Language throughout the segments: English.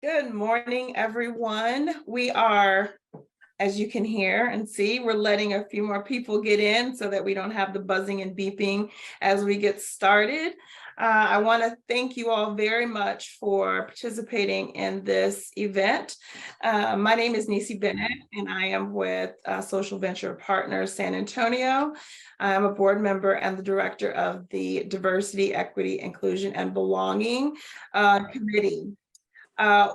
Good morning, everyone. We are, as you can hear and see, we're letting a few more people get in so that we don't have the buzzing and beeping as we get started. I want to thank you all very much for participating in this event. My name is Nisi Bennett, and I am with Social Venture Partners San Antonio. I'm a board member and the director of the Diversity, Equity, Inclusion, and Belonging Committee.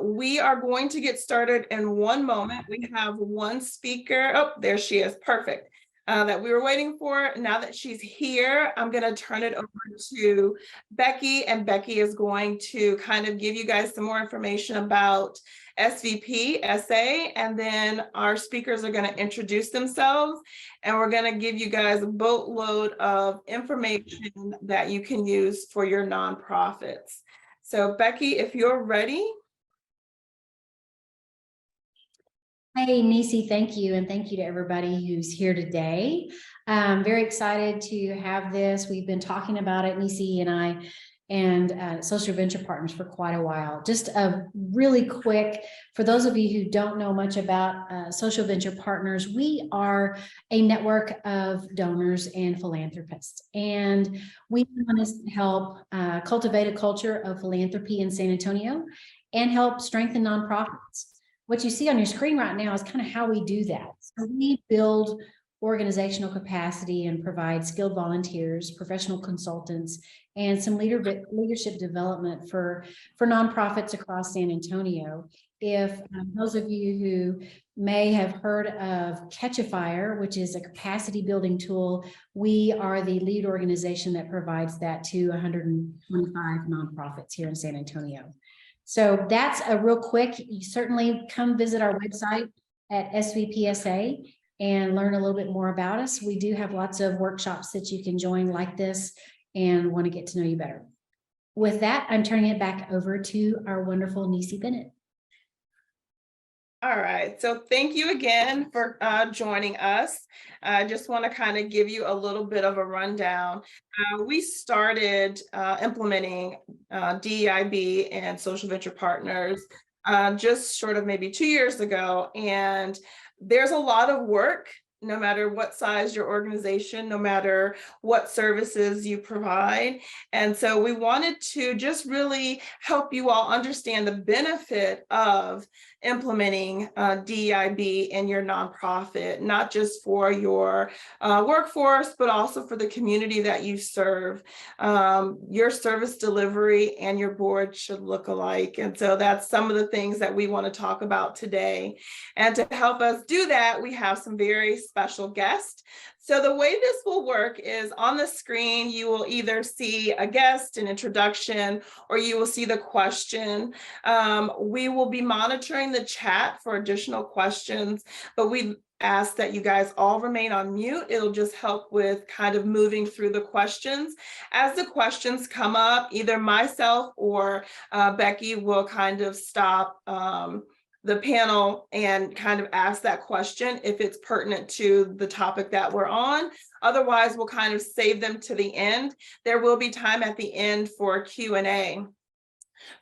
We are going to get started in one moment. We have one speaker. Oh, there she is. Perfect. That we were waiting for. Now that she's here, I'm going to turn it over to Becky, and Becky is going to kind of give you guys some more information about SVPSA, and then our speakers are going to introduce themselves, and we're going to give you guys a boatload of information that you can use for your nonprofits. So Becky, if you're ready. Hey, Nisi, thank you. And thank you to everybody who's here today. I'm very excited to have this. We've been talking about it, Nisi and I, and Social Venture Partners for quite a while. Just a really quick, for those of you who don't know much about Social Venture Partners, we are a network of donors and philanthropists. And we want to help cultivate a culture of philanthropy in San Antonio and help strengthen nonprofits. What you see on your screen right now is kind of how we do that. So we build organizational capacity and provide skilled volunteers, professional consultants, and some leadership development for nonprofits across San Antonio. If those of you who may have heard of Catch a Fire, which is a capacity building tool, we are the lead organization that provides that to 125 nonprofits here in San Antonio. So that's a real quick. You certainly come visit our website at SVPSA and learn a little bit more about us. We do have lots of workshops that you can join like this and want to get to know you better. With that, I'm turning it back over to our wonderful Nisi Bennett. All right, so thank you again for joining us. I just want to kind of give you a little bit of a rundown. We started implementing DEIB and Social Venture Partners just short of maybe 2 years ago, and there's a lot of work no matter what size your organization, no matter what services you provide. And so we wanted to just really help you all understand the benefit of implementing DEIB in your nonprofit, not just for your workforce, but also for the community that you serve. Your service delivery and your board should look alike. And so that's some of the things that we want to talk about today. And to help us do that, we have some very special guests. So the way this will work is on the screen, you will either see a guest, an introduction, or you will see the question. We will be monitoring the chat for additional questions, but we ask that you guys all remain on mute. It'll just help with kind of moving through the questions. As the questions come up, either myself or Becky will kind of stop the panel and kind of ask that question if it's pertinent to the topic that we're on. Otherwise, we'll kind of save them to the end. There will be time at the end for Q&A.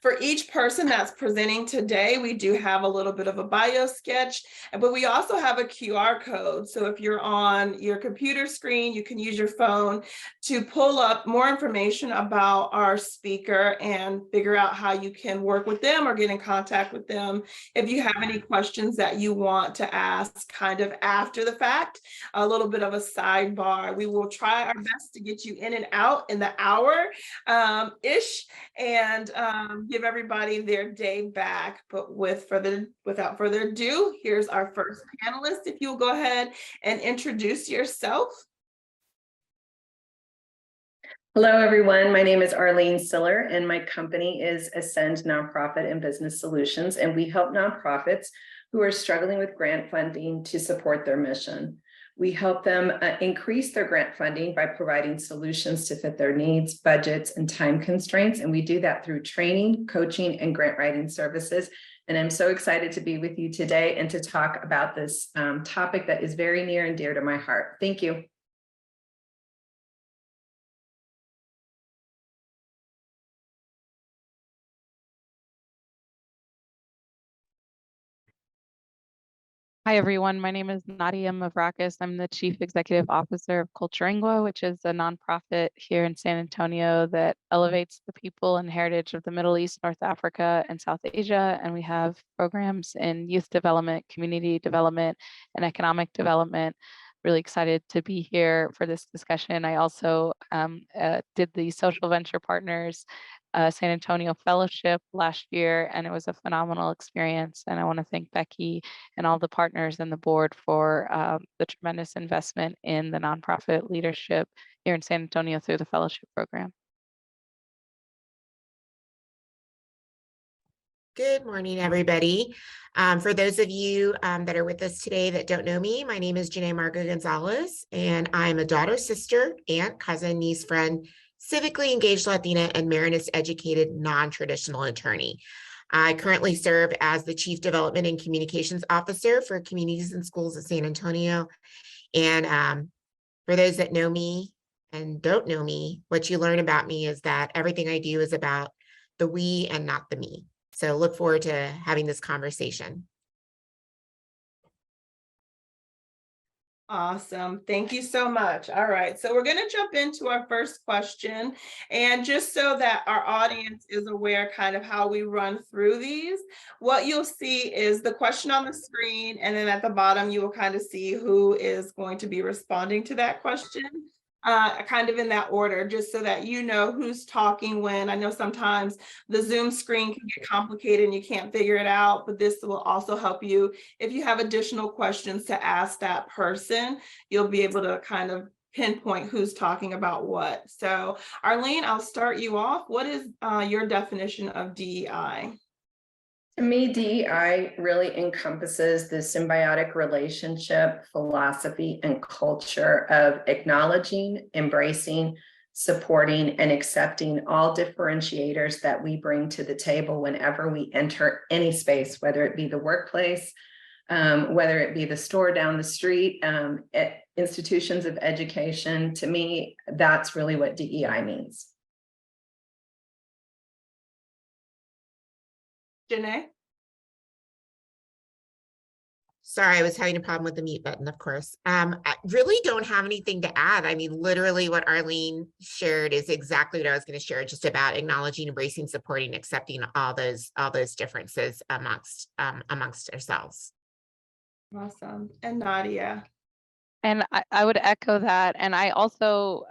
For each person that's presenting today, we do have a little bit of a bio sketch, but we also have a QR code. So if you're on your computer screen, you can use your phone to pull up more information about our speaker and figure out how you can work with them or get in contact with them if you have any questions that you want to ask kind of after the fact. A little bit of a sidebar. We will try our best to get you in and out in the hour ish, and give everybody their day back. But without further ado, here's our first panelist. If you'll go ahead and introduce yourself. Hello, everyone. My name is Arlene Siller, and my company is Ascend Nonprofit and Business Solutions, and we help nonprofits who are struggling with grant funding to support their mission. We help them increase their grant funding by providing solutions to fit their needs, budgets, and time constraints. And we do that through training, coaching, and grant writing services. And I'm so excited to be with you today and to talk about this topic that is very near and dear to my heart. Thank you. Hi, everyone. My name is Nadia Mavrakis. I'm the Chief Executive Officer of Culturingua, which is a nonprofit here in San Antonio that elevates the people and heritage of the Middle East, North Africa, and South Asia. And we have programs in youth development, community development, and economic development. Really excited to be here for this discussion. I also did the Social Venture Partners San Antonio Fellowship last year, and it was a phenomenal experience. And I want to thank Becky and all the partners and the board for the tremendous investment in the nonprofit leadership here in San Antonio through the fellowship program. Good morning, everybody. For those of you that are with us today that don't know me, my name is Janae Margo Gonzalez, and I'm a daughter, sister, aunt, cousin, niece, friend, civically engaged Latina, and Marinist educated non-traditional attorney. I currently serve as the Chief Development and Communications Officer for Communities and Schools of San Antonio. And for those that know me and don't know me, what you learn about me is that everything I do is about the we and not the me. So look forward to having this conversation. Awesome. Thank you so much. All right. So we're going to jump into our first question. And just so that our audience is aware kind of how we run through these, what you'll see is the question on the screen. And then at the bottom, you will kind of see who is going to be responding to that question. Kind of in that order, just so that you know who's talking when. I know sometimes the Zoom screen can get complicated and you can't figure it out, but this will also help you if you have additional questions to ask that person. You'll be able to kind of pinpoint who's talking about what. So Arlene, I'll start you off. What is your definition of DEI? To me, DEI really encompasses the symbiotic relationship, philosophy, and culture of acknowledging, embracing, supporting, and accepting all differentiators that we bring to the table whenever we enter any space, whether it be the workplace, whether it be the store down the street, at institutions of education. To me, that's really what DEI means. Janae? Sorry, I was having a problem with the mute button, of course. I really don't have anything to add. I mean, literally what Arlene shared is exactly what I was going to share, just about acknowledging, embracing, supporting, accepting all those differences amongst ourselves. Awesome. And Nadia? And I would echo that. And I also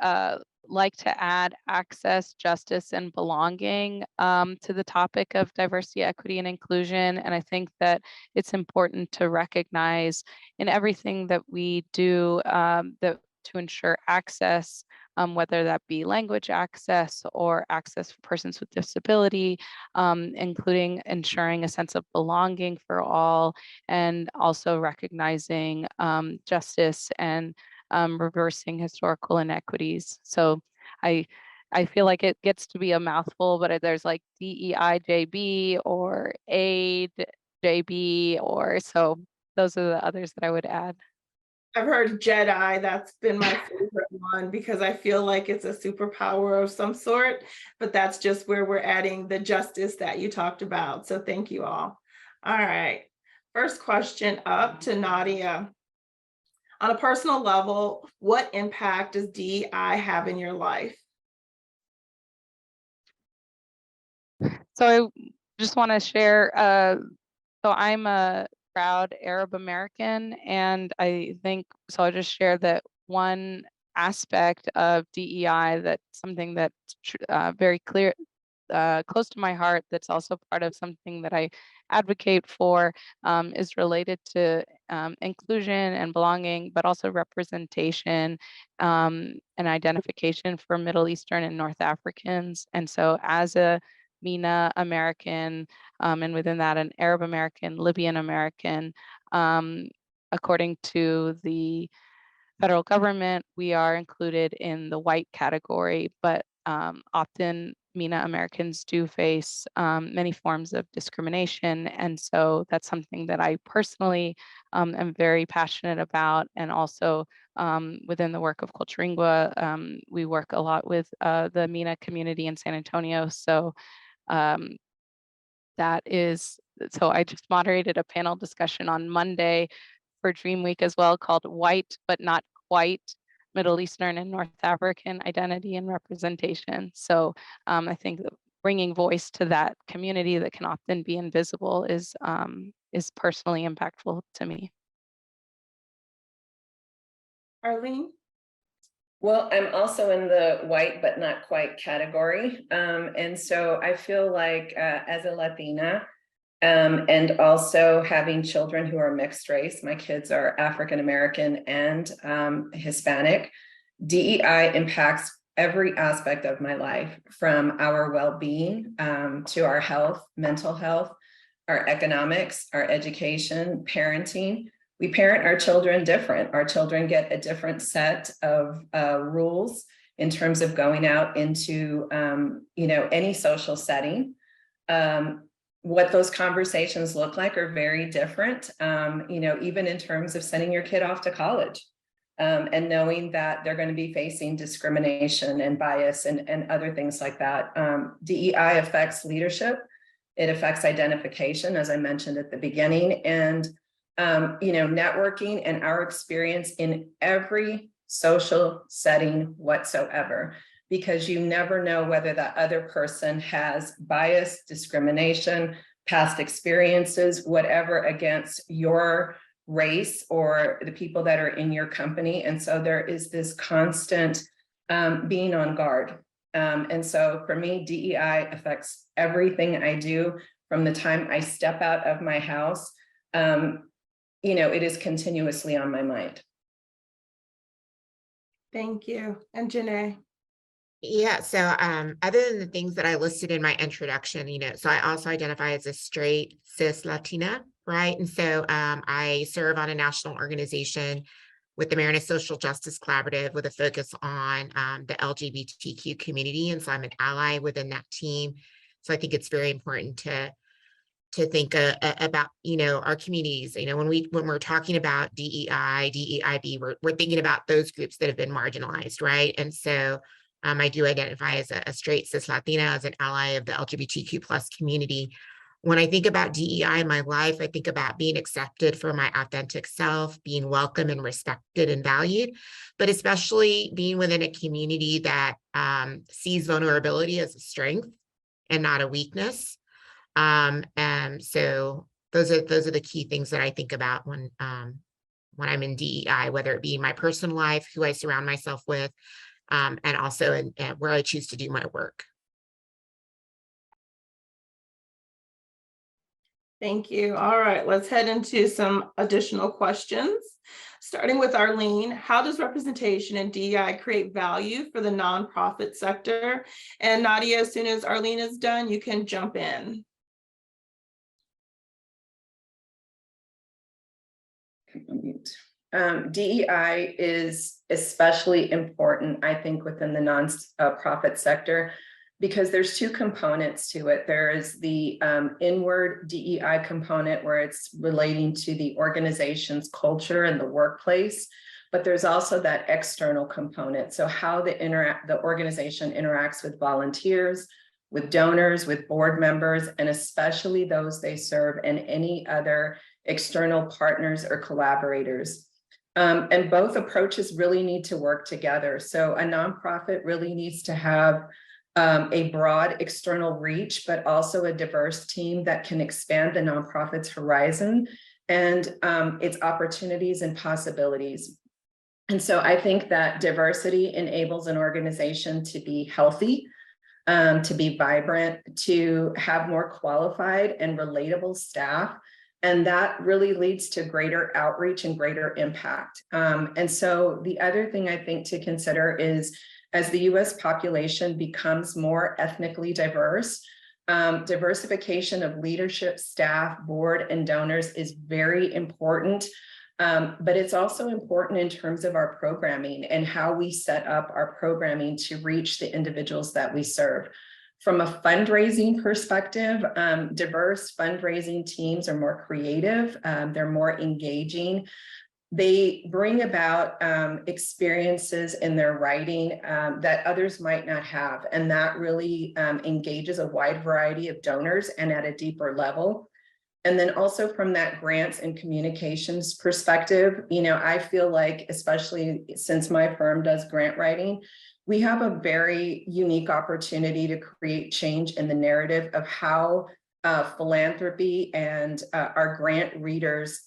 like to add access, justice, and belonging to the topic of diversity, equity, and inclusion. And I think that it's important to recognize in everything that we do that to ensure access, whether that be language access or access for persons with disability, including ensuring a sense of belonging for all, and also recognizing justice and reversing historical inequities. So I feel like it gets to be a mouthful, but there's like DEIJB or AID JB, or so those are the others that I would add. I've heard Jedi. That's been my favorite one because I feel like it's a superpower of some sort, but that's just where we're adding the justice that you talked about. So thank you all. All right. First question up to Nadia. On a personal level, what impact does DEI have in your life? So I just want to share, so I'm a proud Arab American, and I think, so I'll just share that one aspect of DEI, that's something that's very clear, close to my heart, that's also part of something that I advocate for, is related to inclusion and belonging, but also representation and identification for Middle Eastern and North Africans. And so as a MENA American, and within that an Arab American, Libyan American, according to the federal government, we are included in the white category, but often MENA Americans do face many forms of discrimination. And so that's something that I personally am very passionate about. And also within the work of Culturingua, we work a lot with the MENA community in San Antonio. So that is, so I just moderated a panel discussion on Monday for Dream Week as well, called White But Not Quite, Middle Eastern and North African Identity and Representation. So I think that bringing voice to that community that can often be invisible is personally impactful to me. Arlene? Well, I'm also in the white but not quite category. And so I feel like as a Latina, and also having children who are mixed race, my kids are African American and Hispanic, DEI impacts every aspect of my life, from our well-being to our health, mental health, our economics, our education, parenting. We parent our children different. Our children get a different set of rules in terms of going out into any social setting. What those conversations look like are very different, even in terms of sending your kid off to college and knowing that they're going to be facing discrimination and bias and other things like that. DEI affects leadership. It affects identification, as I mentioned at the beginning, and networking and our experience in every social setting whatsoever, because you never know whether that other person has bias, discrimination, past experiences, whatever, against your race or the people that are in your company. And so there is this constant being on guard. And so for me, DEI affects everything I do from the time I step out of my house. It is continuously on my mind. Thank you. And Janae? Yeah, so other than the things that I listed in my introduction, so I also identify as a straight cis Latina, right? And so I serve on a national organization with the Marinus Social Justice Collaborative with a focus on the LGBTQ community. And so I'm an ally within that team. So I think it's very important to think about, our communities. When we're talking about DEI, DEIB, we're thinking about those groups that have been marginalized, right? And so I do identify as a straight cis Latina, as an ally of the LGBTQ plus community. When I think about DEI in my life, I think about being accepted for my authentic self, being welcome and respected and valued, but especially being within a community that sees vulnerability as a strength and not a weakness. And so those are the key things that I think about when I'm in DEI, whether it be my personal life, who I surround myself with, and also in where I choose to do my work. Thank you. All right, let's head into some additional questions. Starting with Arlene, how does representation in DEI create value for the nonprofit sector? And Nadia, as soon as Arlene is done, you can jump in. DEI is especially important, I think, within the nonprofit sector, because there's two components to it. There is the inward DEI component, where it's relating to the organization's culture and the workplace, but there's also that external component. So how the organization interacts with volunteers, with donors, with board members, and especially those they serve, and any other external partners or collaborators. And both approaches really need to work together. So a nonprofit really needs to have a broad external reach, but also a diverse team that can expand the nonprofit's horizon and its opportunities and possibilities. And so I think that diversity enables an organization to be healthy, to be vibrant, to have more qualified and relatable staff. And that really leads to greater outreach and greater impact. And so the other thing I think to consider is, as the US population becomes more ethnically diverse, diversification of leadership, staff, board, and donors is very important. But it's also important in terms of our programming and how we set up our programming to reach the individuals that we serve. From a fundraising perspective, diverse fundraising teams are more creative, they're more engaging. They bring about experiences in their writing that others might not have. And that really engages a wide variety of donors and at a deeper level. And then also from that grants and communications perspective, I feel like, especially since my firm does grant writing, we have a very unique opportunity to create change in the narrative of how philanthropy and our grant readers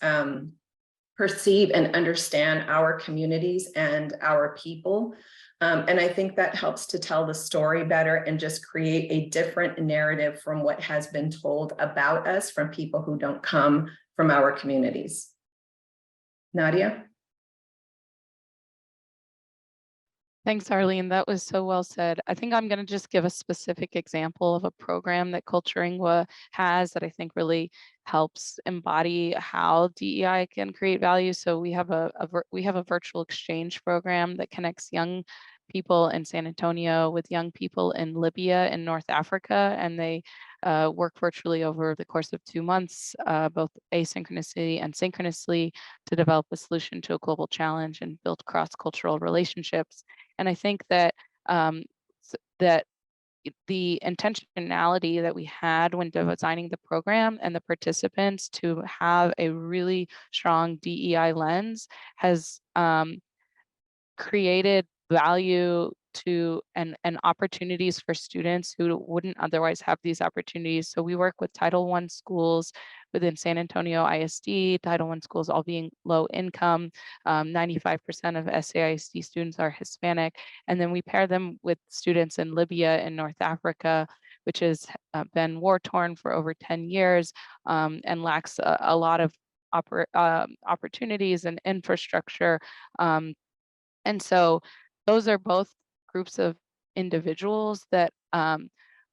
perceive and understand our communities and our people. And I think that helps to tell the story better and just create a different narrative from what has been told about us from people who don't come from our communities. Nadia? Thanks, Arlene. That was so well said. I think I'm going to just give a specific example of a program that Culturingua has that I think really helps embody how DEI can create value. So we have a virtual exchange program that connects young people in San Antonio with young people in Libya in North Africa, and they work virtually over the course of 2 months, both asynchronously and synchronously, to develop a solution to a global challenge and build cross-cultural relationships. And I think that that the intentionality that we had when designing the program and the participants to have a really strong DEI lens has created value to and opportunities for students who wouldn't otherwise have these opportunities. So we work with Title I schools within San Antonio ISD, Title I schools all being low income. 95% of SAISD students are Hispanic. And then we pair them with students in Libya and North Africa, which has been war torn for over 10 years and lacks a lot of opportunities and infrastructure. And so those are both groups of individuals that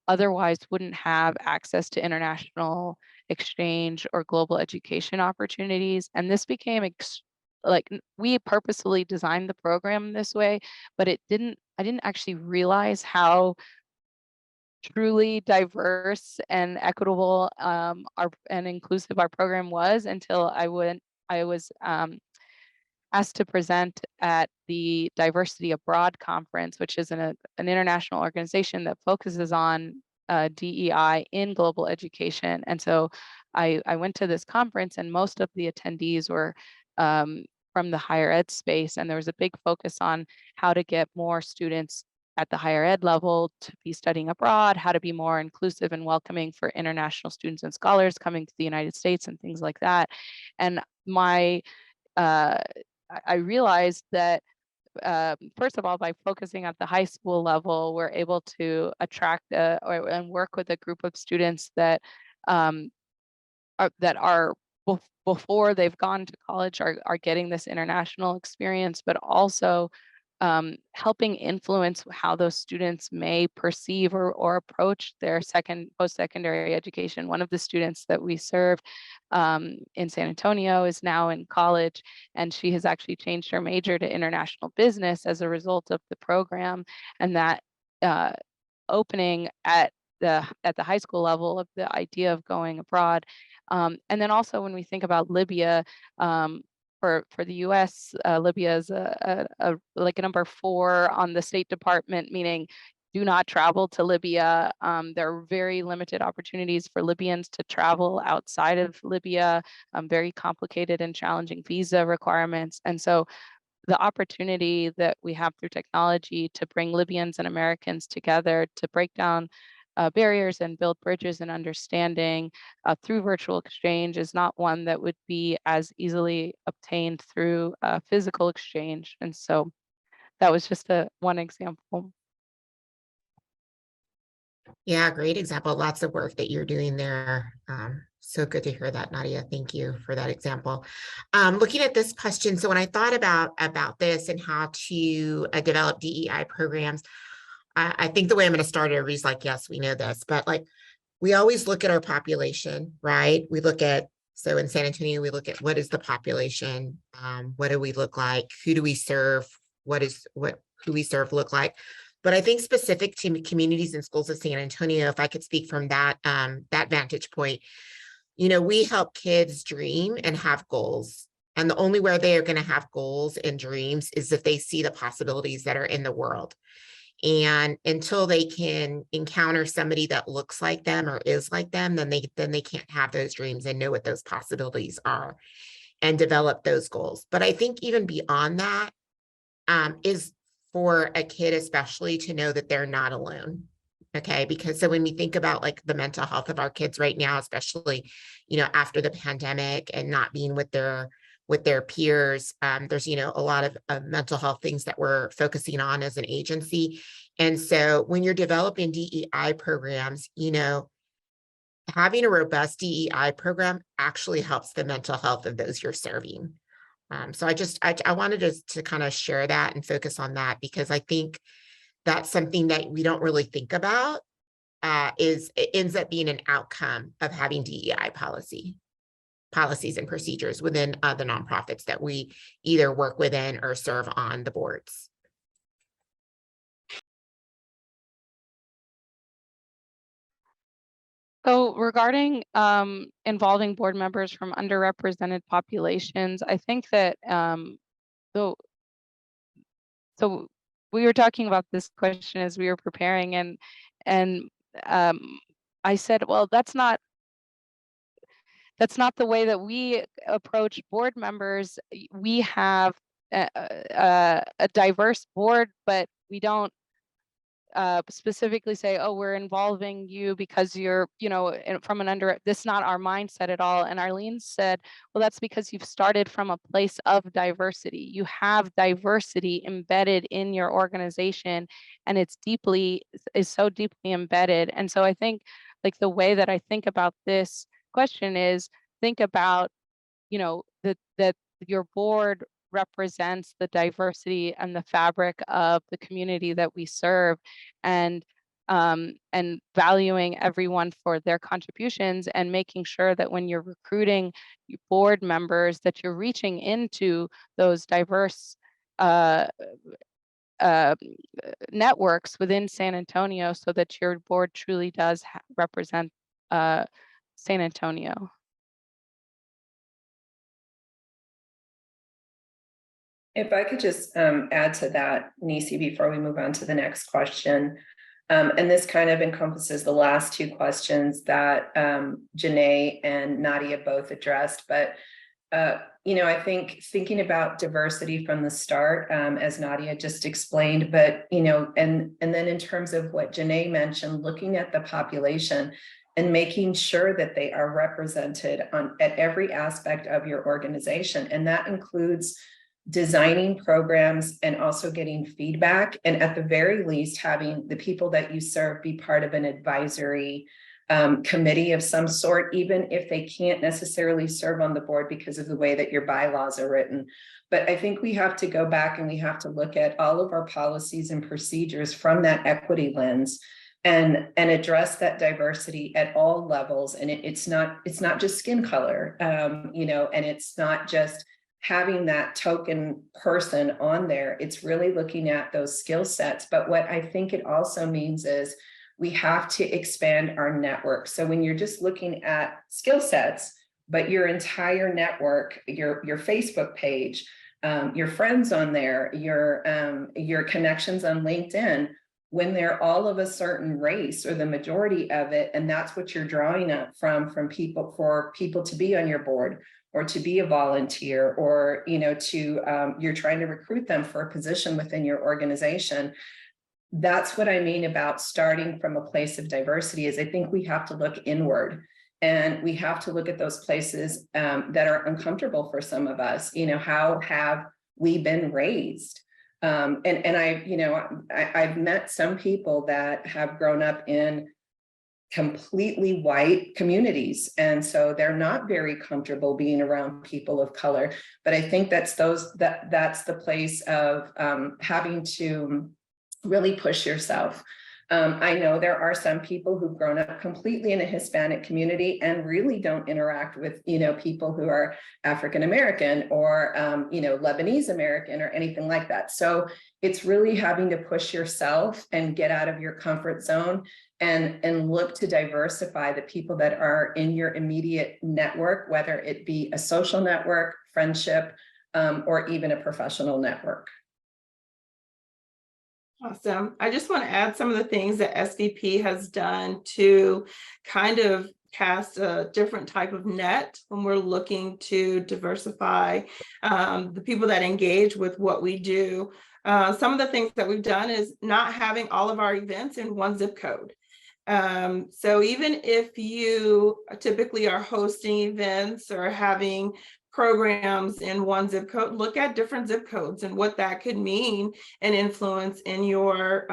otherwise wouldn't have access to international exchange or global education opportunities. And this became we purposefully designed the program this way, but I didn't actually realize how truly diverse and equitable and inclusive our program was until I was asked to present at the Diversity Abroad Conference, which is an international organization that focuses on DEI in global education. And so I went to this conference, and most of the attendees were from the higher ed space. And there was a big focus on how to get more students at the higher ed level to be studying abroad, how to be more inclusive and welcoming for international students and scholars coming to the United States and things like that. And I realized that first of all, by focusing at the high school level, we're able to attract and work with a group of students that are before they've gone to college are getting this international experience, but also helping influence how those students may perceive or approach their post-secondary education. One of the students that we served in San Antonio is now in college, and she has actually changed her major to international business as a result of the program. And that opening at the high school level of the idea of going abroad. And then also when we think about Libya, for the US, Libya is like a number 4 on the State Department, meaning do not travel to Libya. There are very limited opportunities for Libyans to travel outside of Libya, very complicated and challenging visa requirements. And so the opportunity that we have through technology to bring Libyans and Americans together to break down barriers and build bridges and understanding through virtual exchange is not one that would be as easily obtained through physical exchange. And so that was just one example. Yeah, great example. Lots of work that you're doing there. So good to hear that, Nadia. Thank you for that example. Looking at this question, so when I thought about this and how to develop DEI programs, I think the way I'm going to start it is like, yes, we know this, but like we always look at our population, right? We look at, so in San Antonio, we look at what is the population? What do we look like? Who do we serve? Who we serve look like? But I think specific to communities and schools of San Antonio, if I could speak from that vantage point, we help kids dream and have goals. And the only way they are going to have goals and dreams is if they see the possibilities that are in the world. And until they can encounter somebody that looks like them or is like them, then they can't have those dreams and know what those possibilities are and develop those goals. But I think even beyond that, is for a kid especially to know that they're not alone. Okay, because so when we think about like the mental health of our kids right now, especially, after the pandemic and not being with their peers, there's, a lot of mental health things that we're focusing on as an agency. And so when you're developing DEI programs, having a robust DEI program actually helps the mental health of those you're serving. So I wanted to kind of share that and focus on that, because I think that's something that we don't really think about, it ends up being an outcome of having DEI policies and procedures within the nonprofits that we either work within or serve on the boards. So regarding involving board members from underrepresented populations, I think that so we were talking about this question as we were preparing, and I said, well, that's not the way that we approach board members. We have a diverse board, but we don't specifically say, oh, we're involving you because you're, from this is not our mindset at all. And Arlene said, well, that's because you've started from a place of diversity. You have diversity embedded in your organization, and is so deeply embedded. And so I think like the way that I think about this question is think about, that your board represents the diversity and the fabric of the community that we serve, and valuing everyone for their contributions, and making sure that when you're recruiting board members that you're reaching into those diverse networks within San Antonio, so that your board truly does represent San Antonio. If I could just add to that, Nisi, before we move on to the next question. And this kind of encompasses the last two questions that Janae and Nadia both addressed. But, I think thinking about diversity from the start, as Nadia just explained, but, and then in terms of what Janae mentioned, looking at the population and making sure that they are represented at every aspect of your organization. And that includes designing programs and also getting feedback, and at the very least having the people that you serve be part of an advisory committee of some sort, even if they can't necessarily serve on the board because of the way that your bylaws are written. But I think we have to go back and we have to look at all of our policies and procedures from that equity lens and address that diversity at all levels. And it's not just skin color, and it's not just having that token person on there. It's really looking at those skill sets. But what I think it also means is we have to expand our network. So when you're just looking at skill sets, but your entire network, your Facebook page, your friends on there, your connections on LinkedIn, when they're all of a certain race or the majority of it, and that's what you're drawing up from people, for people to be on your board, or to be a volunteer, or you're trying to recruit them for a position within your organization. That's what I mean about starting from a place of diversity. Is I think we have to look inward, and we have to look at those places that are uncomfortable for some of us. How have we been raised? And I've met some people that have grown up in completely white communities, and so they're not very comfortable being around people of color. But I think that's the place of having to really push yourself. I know there are some people who've grown up completely in a Hispanic community and really don't interact with, people who are African American or, Lebanese American or anything like that. So it's really having to push yourself and get out of your comfort zone and look to diversify the people that are in your immediate network, whether it be a social network, friendship, or even a professional network. Awesome. I just want to add some of the things that SVP has done to kind of cast a different type of net when we're looking to diversify the people that engage with what we do. Some of the things that we've done is not having all of our events in one zip code. So even if you typically are hosting events or having programs in one zip code, look at different zip codes and what that could mean and influence in your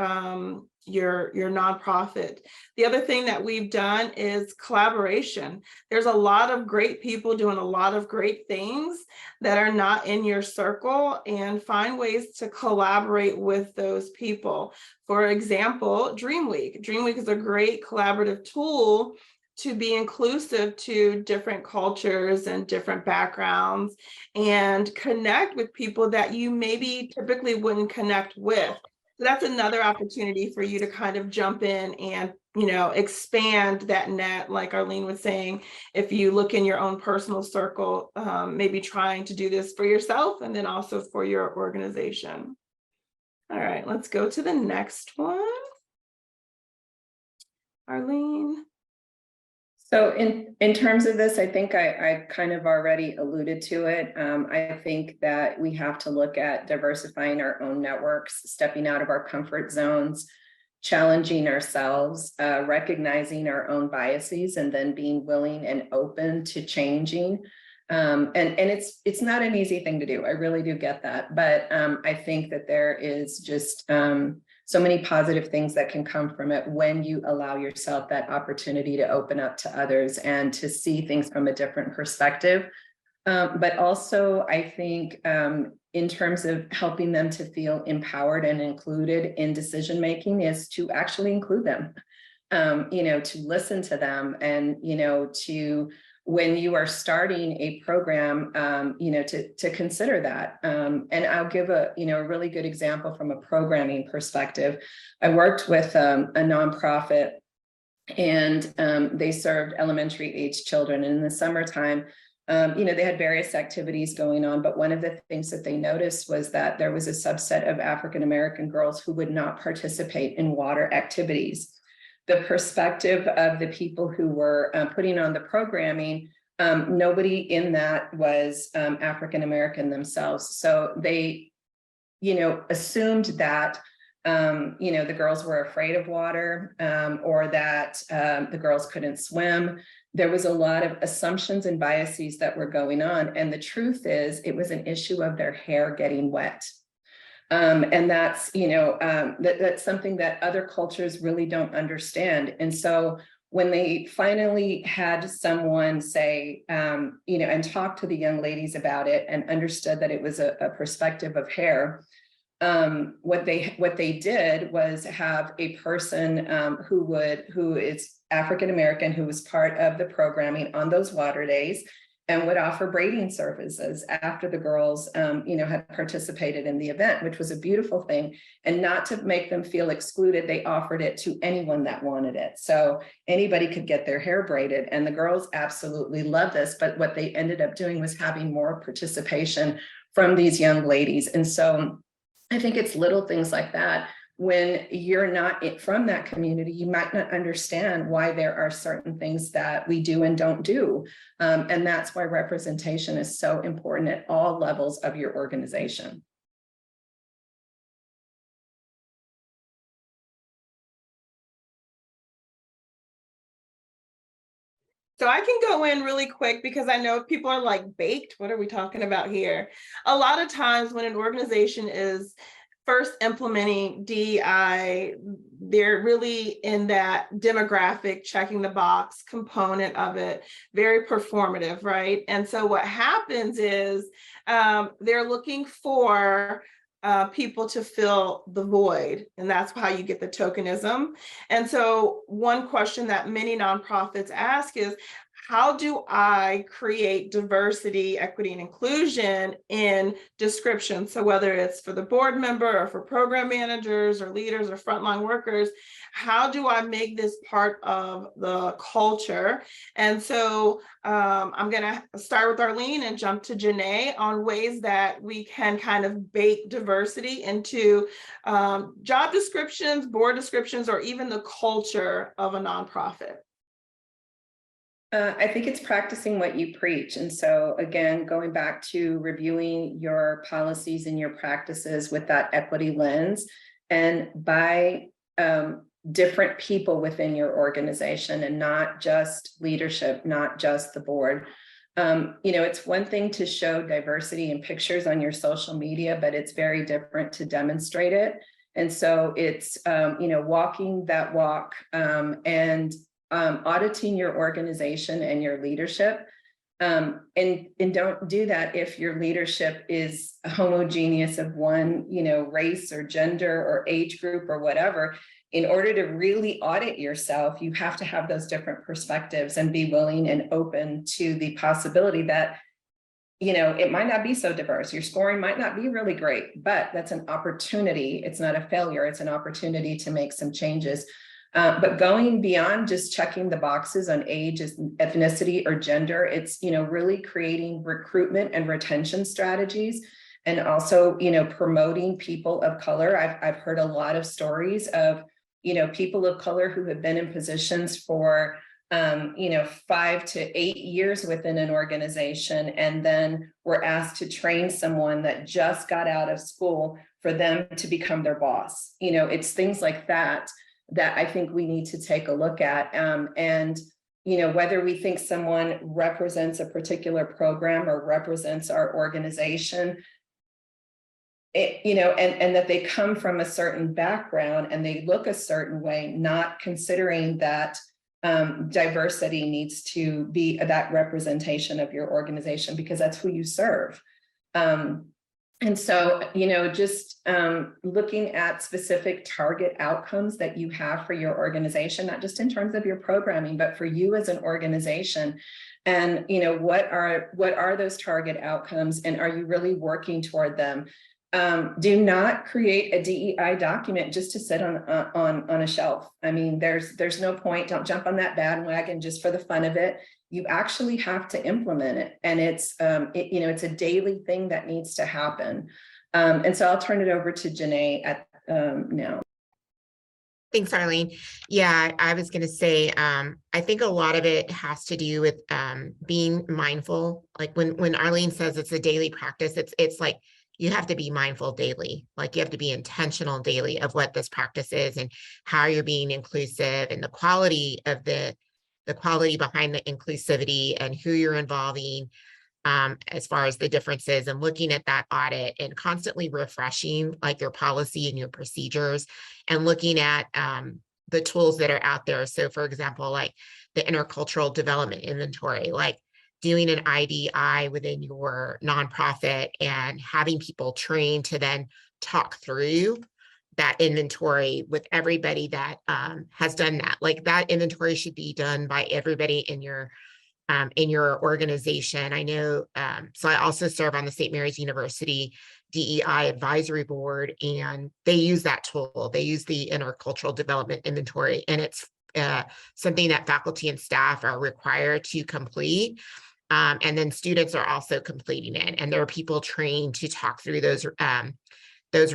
nonprofit. The other thing that we've done is collaboration. There's a lot of great people doing a lot of great things that are not in your circle, and find ways to collaborate with those people. For example, Dream Week. Dream Week is a great collaborative tool to be inclusive to different cultures and different backgrounds and connect with people that you maybe typically wouldn't connect with. So that's another opportunity for you to kind of jump in and, expand that net, like Arlene was saying. If you look in your own personal circle, maybe trying to do this for yourself and then also for your organization. All right, let's go to the next one. Arlene. So in terms of this, I think I kind of already alluded to it. I think that we have to look at diversifying our own networks, stepping out of our comfort zones, challenging ourselves, recognizing our own biases, and then being willing and open to changing. And it's not an easy thing to do. I really do get that. But I think that there is just so many positive things that can come from it when you allow yourself that opportunity to open up to others and to see things from a different perspective. But also, I think in terms of helping them to feel empowered and included in decision making is to actually include them, to listen to them, and, to, when you are starting a program, to consider that. And I'll give a really good example from a programming perspective. I worked with a nonprofit, and they served elementary age children. And in the summertime, they had various activities going on, but one of the things that they noticed was that there was a subset of African-American girls who would not participate in water activities. The perspective of the people who were putting on the programming, nobody in that was African-American themselves. So they, assumed that, the girls were afraid of water, or that the girls couldn't swim. There was a lot of assumptions and biases that were going on. And the truth is, it was an issue of their hair getting wet. And that's, that's something that other cultures really don't understand. And so when they finally had someone say, and talk to the young ladies about it and understood that it was a perspective of hair, what they did was have a person who is African-American, who was part of the programming on those water days, and would offer braiding services after the girls, had participated in the event, which was a beautiful thing. And not to make them feel excluded, they offered it to anyone that wanted it. So anybody could get their hair braided, and the girls absolutely loved this. But what they ended up doing was having more participation from these young ladies. And so I think it's little things like that. When you're not from that community, you might not understand why there are certain things that we do and don't do. And that's why representation is so important at all levels of your organization. So I can go in really quick because I know people are like, baked, what are we talking about here? A lot of times when an organization is first implementing DEI, they're really in that demographic, checking the box component of it, very performative, right? And so what happens is they're looking for people to fill the void, and that's how you get the tokenism. And so one question that many nonprofits ask is, how do I create diversity, equity, and inclusion in description? So whether it's for the board member or for program managers or leaders or frontline workers, how do I make this part of the culture? And so I'm going to start with Arlene and jump to Janae on ways that we can kind of bake diversity into job descriptions, board descriptions, or even the culture of a nonprofit. I think it's practicing what you preach. And so again, going back to reviewing your policies and your practices with that equity lens, and by different people within your organization, and not just leadership, not just the board. It's one thing to show diversity in pictures on your social media, but it's very different to demonstrate it. And so it's, walking that walk and auditing your organization and your leadership. And don't do that if your leadership is homogeneous of one, race or gender or age group or whatever. In order to really audit yourself, you have to have those different perspectives and be willing and open to the possibility that, it might not be so diverse. Your scoring might not be really great, but that's an opportunity. It's not a failure. It's an opportunity to make some changes. But going beyond just checking the boxes on age, ethnicity, or gender, it's, really creating recruitment and retention strategies, and also, promoting people of color. I've heard a lot of stories of, people of color who have been in positions for, 5 to 8 years within an organization, and then were asked to train someone that just got out of school for them to become their boss. It's things like that I think we need to take a look at. And whether we think someone represents a particular program or represents our organization, and that they come from a certain background and they look a certain way, not considering that diversity needs to be that representation of your organization, because that's who you serve. And so, just looking at specific target outcomes that you have for your organization, not just in terms of your programming, but for you as an organization. And, what are those target outcomes, and are you really working toward them? Do not create a DEI document just to sit on a shelf. I mean, there's no point. Don't jump on that bandwagon just for the fun of it. You actually have to implement it, and it's it's a daily thing that needs to happen. And so I'll turn it over to Janae now. Thanks, Arlene. Yeah, I was going to say, I think a lot of it has to do with being mindful. Like when Arlene says it's a daily practice, it's like you have to be mindful daily. Like you have to be intentional daily of what this practice is and how you're being inclusive, and the quality of the quality behind the inclusivity and who you're involving, as far as the differences, and looking at that audit and constantly refreshing like your policy and your procedures, and looking at the tools that are out there. So for example, like the intercultural development inventory, like doing an IDI within your nonprofit and having people trained to then talk through that inventory with everybody that has done that. Like that inventory should be done by everybody in your organization. I know, so I also serve on the St. Mary's University DEI advisory board, and they use that tool. They use the intercultural development inventory, and it's something that faculty and staff are required to complete. And then students are also completing it, and there are people trained to talk through those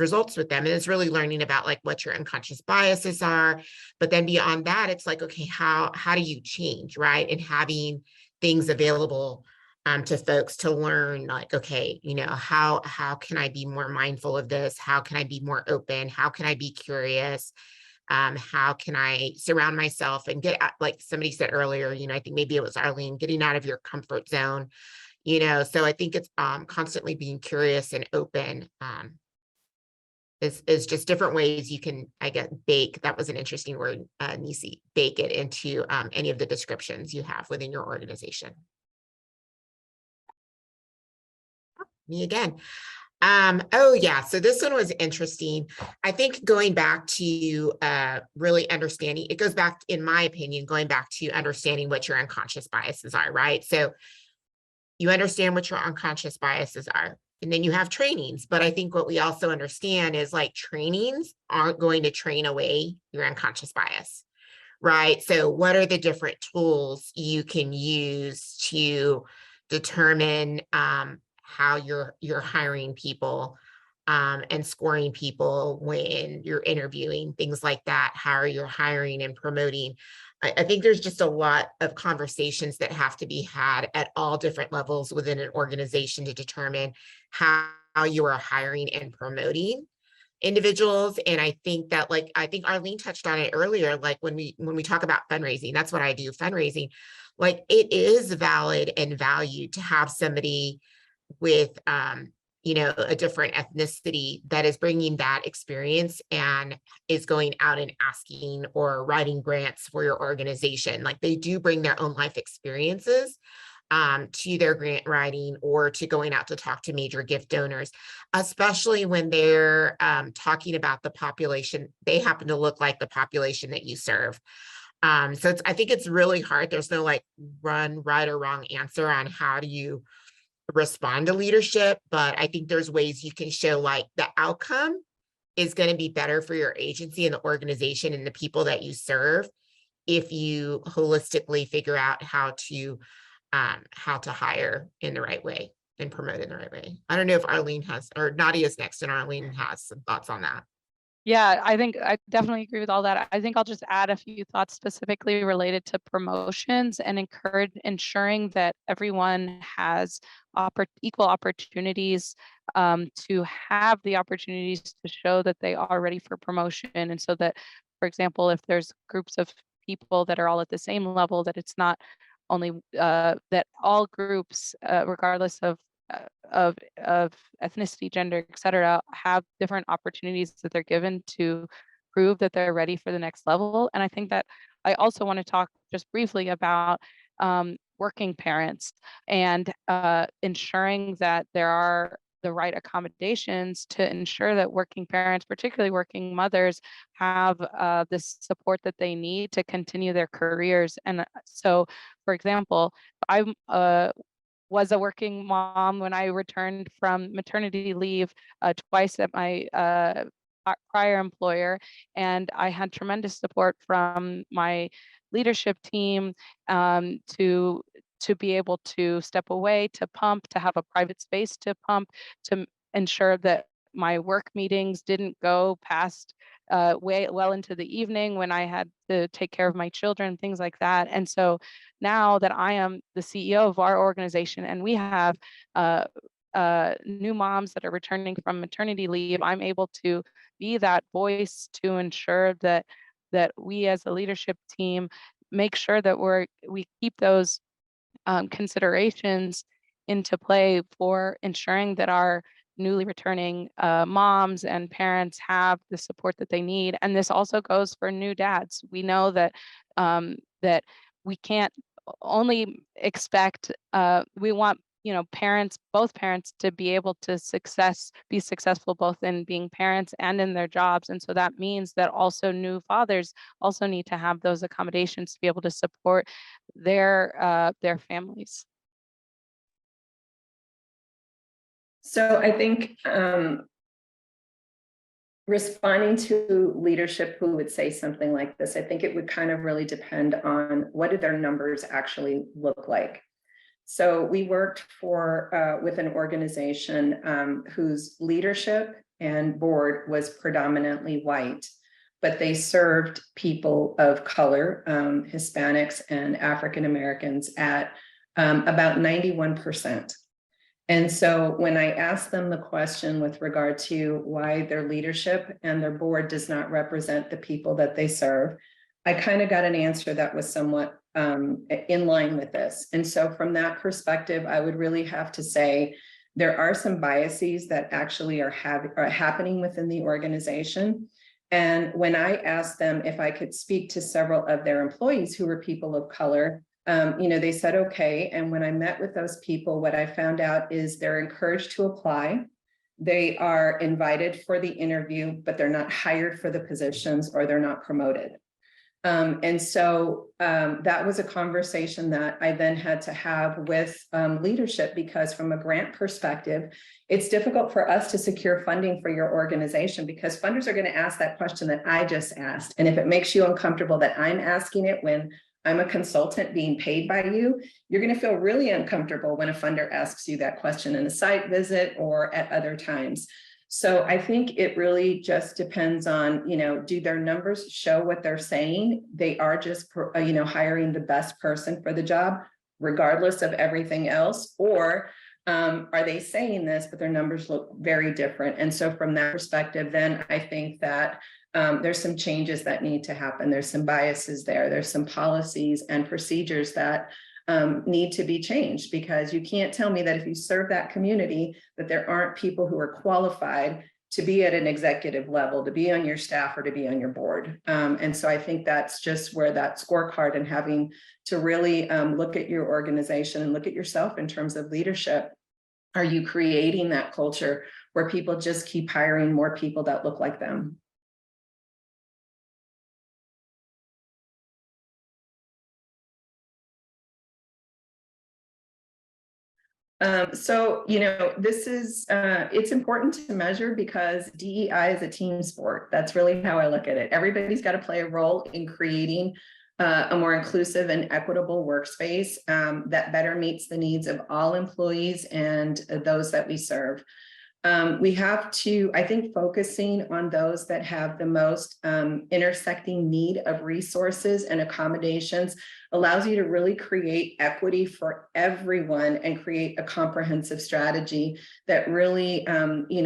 results with them. And it's really learning about like what your unconscious biases are. But then beyond that, it's like, okay, how do you change, right? And having things available to folks to learn, like, okay, how can I be more mindful of this? How can I be more open? How can I be curious? How can I surround myself and get, like somebody said earlier, I think maybe it was Arlene, getting out of your comfort zone, so I think it's constantly being curious and open. Is just different ways you can, I guess, bake. That was an interesting word, Nisi, bake it into any of the descriptions you have within your organization. Me again. Oh yeah, so this one was interesting. I think going back to really understanding, it goes back, in my opinion, going back to understanding what your unconscious biases are, right? So you understand what your unconscious biases are, and then you have trainings. But I think what we also understand is like trainings aren't going to train away your unconscious bias, right? So what are the different tools you can use to determine how you're hiring people and scoring people when you're interviewing, things like that, how you're hiring and promoting. I think there's just a lot of conversations that have to be had at all different levels within an organization to determine how you are hiring and promoting individuals. And I think that, like, I think Arlene touched on it earlier, like when we talk about fundraising, that's what I do, fundraising. Like, it is valid and valued to have somebody with a different ethnicity that is bringing that experience and is going out and asking or writing grants for your organization. Like, they do bring their own life experiences to their grant writing or to going out to talk to major gift donors, especially when they're talking about the population. They happen to look like the population that you serve. So I think it's really hard. There's no like right or wrong answer on how do you respond to leadership, but I think there's ways you can show like the outcome is going to be better for your agency and the organization and the people that you serve if you holistically figure out how to hire in the right way and promote in the right way. I don't know if Arlene has, or Nadia's next, and Arlene has some thoughts on that. Yeah, I think I definitely agree with all that. I think I'll just add a few thoughts specifically related to promotions and ensuring that everyone has equal opportunities to have the opportunities to show that they are ready for promotion. And so that, for example, if there's groups of people that are all at the same level, that it's not only that all groups, regardless of ethnicity, gender, et cetera, have different opportunities that they're given to prove that they're ready for the next level. And I think that I also want to talk just briefly about working parents and ensuring that there are the right accommodations to ensure that working parents, particularly working mothers, have this support that they need to continue their careers. And so, for example, I'm was a working mom when I returned from maternity leave twice at my prior employer, and I had tremendous support from my leadership team to be able to step away, to pump, to have a private space to pump, to ensure that my work meetings didn't go past way well into the evening when I had to take care of my children, things like that. And so now that I am the CEO of our organization and we have new moms that are returning from maternity leave, I'm able to be that voice to ensure that we as a leadership team make sure that we keep those considerations into play for ensuring that our newly returning moms and parents have the support that they need. And this also goes for new dads. We know that that we can't only expect, we want parents, both parents, to be able to be successful both in being parents and in their jobs. And so that means that also new fathers also need to have those accommodations to be able to support their families. So I think responding to leadership who would say something like this, I think it would kind of really depend on what do their numbers actually look like. So we worked with an organization whose leadership and board was predominantly white, but they served people of color, Hispanics and African Americans at about 91%. And so when I asked them the question with regard to why their leadership and their board does not represent the people that they serve, I kind of got an answer that was somewhat in line with this. And so from that perspective, I would really have to say there are some biases that actually are happening within the organization. And when I asked them if I could speak to several of their employees who were people of color, they said, okay. And when I met with those people, what I found out is they're encouraged to apply. They are invited for the interview, but they're not hired for the positions or they're not promoted. And so that was a conversation that I then had to have with leadership, because from a grant perspective, it's difficult for us to secure funding for your organization because funders are going to ask that question that I just asked. And if it makes you uncomfortable that I'm asking it when I'm a consultant being paid by you, you're going to feel really uncomfortable when a funder asks you that question in a site visit or at other times. So I think it really just depends on, do their numbers show what they're saying? They are just, hiring the best person for the job, regardless of everything else, or are they saying this, but their numbers look very different? And so from that perspective, then I think that there's some changes that need to happen. There's some biases there. There's some policies and procedures that need to be changed, because you can't tell me that if you serve that community, that there aren't people who are qualified to be at an executive level, to be on your staff or to be on your board. And so I think that's just where that scorecard and having to really look at your organization and look at yourself in terms of leadership. Are you creating that culture where people just keep hiring more people that look like them? So, this is, it's important to measure because DEI is a team sport. That's really how I look at it. Everybody's got to play a role in creating a more inclusive and equitable workspace that better meets the needs of all employees and those that we serve. We have to, I think, focusing on those that have the most intersecting need of resources and accommodations allows you to really create equity for everyone and create a comprehensive strategy that really,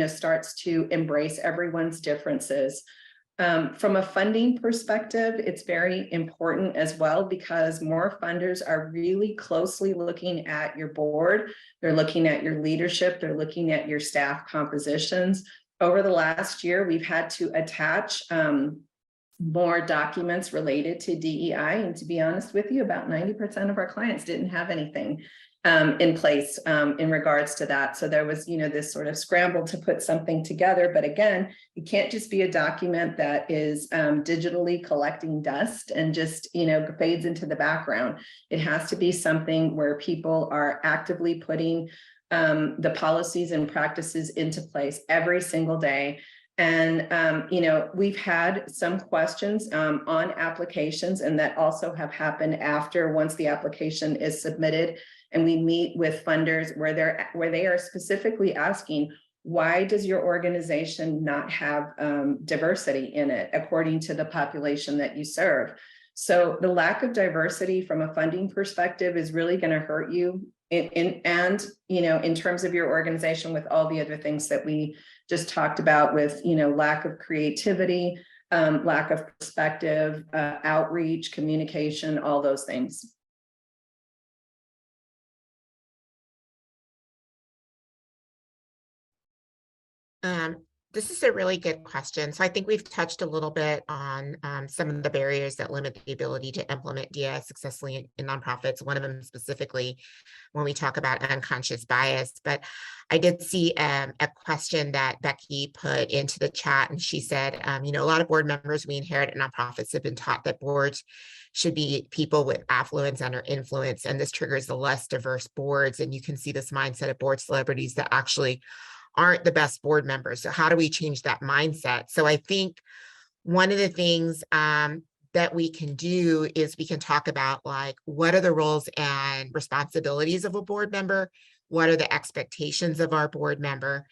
starts to embrace everyone's differences. From a funding perspective, it's very important as well, because more funders are really closely looking at your board. They're looking at your leadership. They're looking at your staff compositions. Over the last year, we've had to attach more documents related to DEI. And to be honest with you, about 90% of our clients didn't have anything in place in regards to that. So there was, this sort of scramble to put something together. But again, it can't just be a document that is digitally collecting dust and just, fades into the background. It has to be something where people are actively putting the policies and practices into place every single day. And, we've had some questions on applications, and that also have happened after, once the application is submitted. And we meet with funders where they are specifically asking, why does your organization not have diversity in it according to the population that you serve? So the lack of diversity from a funding perspective is really going to hurt you in terms of your organization, with all the other things that we just talked about, with lack of creativity, lack of perspective, outreach, communication, all those things. This is a really good question. So I think we've touched a little bit on some of the barriers that limit the ability to implement DI successfully in nonprofits. One of them specifically when we talk about unconscious bias. But I did see a question that Becky put into the chat, and she said, a lot of board members we inherit at nonprofits have been taught that boards should be people with affluence and or influence, and this triggers the less diverse boards. And you can see this mindset of board celebrities that actually aren't the best board members. So how do we change that mindset? So I think one of the things that we can do is we can talk about, like, what are the roles and responsibilities of a board member? What are the expectations of our board member?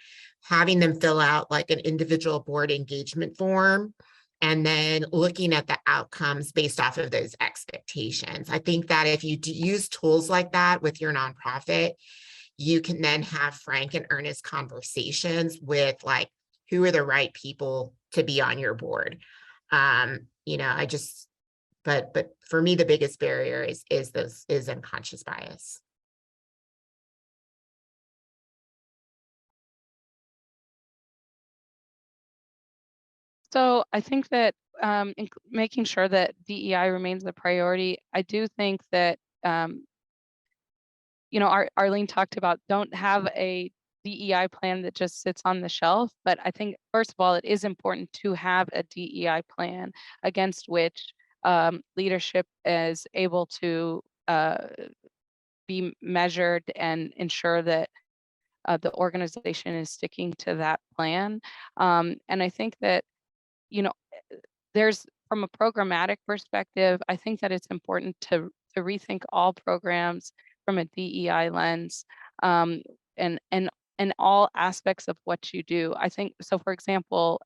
Having them fill out like an individual board engagement form, and then looking at the outcomes based off of those expectations. I think that if you use tools like that with your nonprofit, you can then have frank and earnest conversations with, like, who are the right people to be on your board. But for me, the biggest barrier is unconscious bias. So I think that making sure that DEI remains a priority, I do think that, Arlene talked about, don't have a DEI plan that just sits on the shelf. But I think, first of all, it is important to have a DEI plan against which leadership is able to be measured and ensure that the organization is sticking to that plan. And I think that, you know, there's, from a programmatic perspective, I think that it's important to rethink all programs from a DEI lens, and all aspects of what you do. I think so. For example,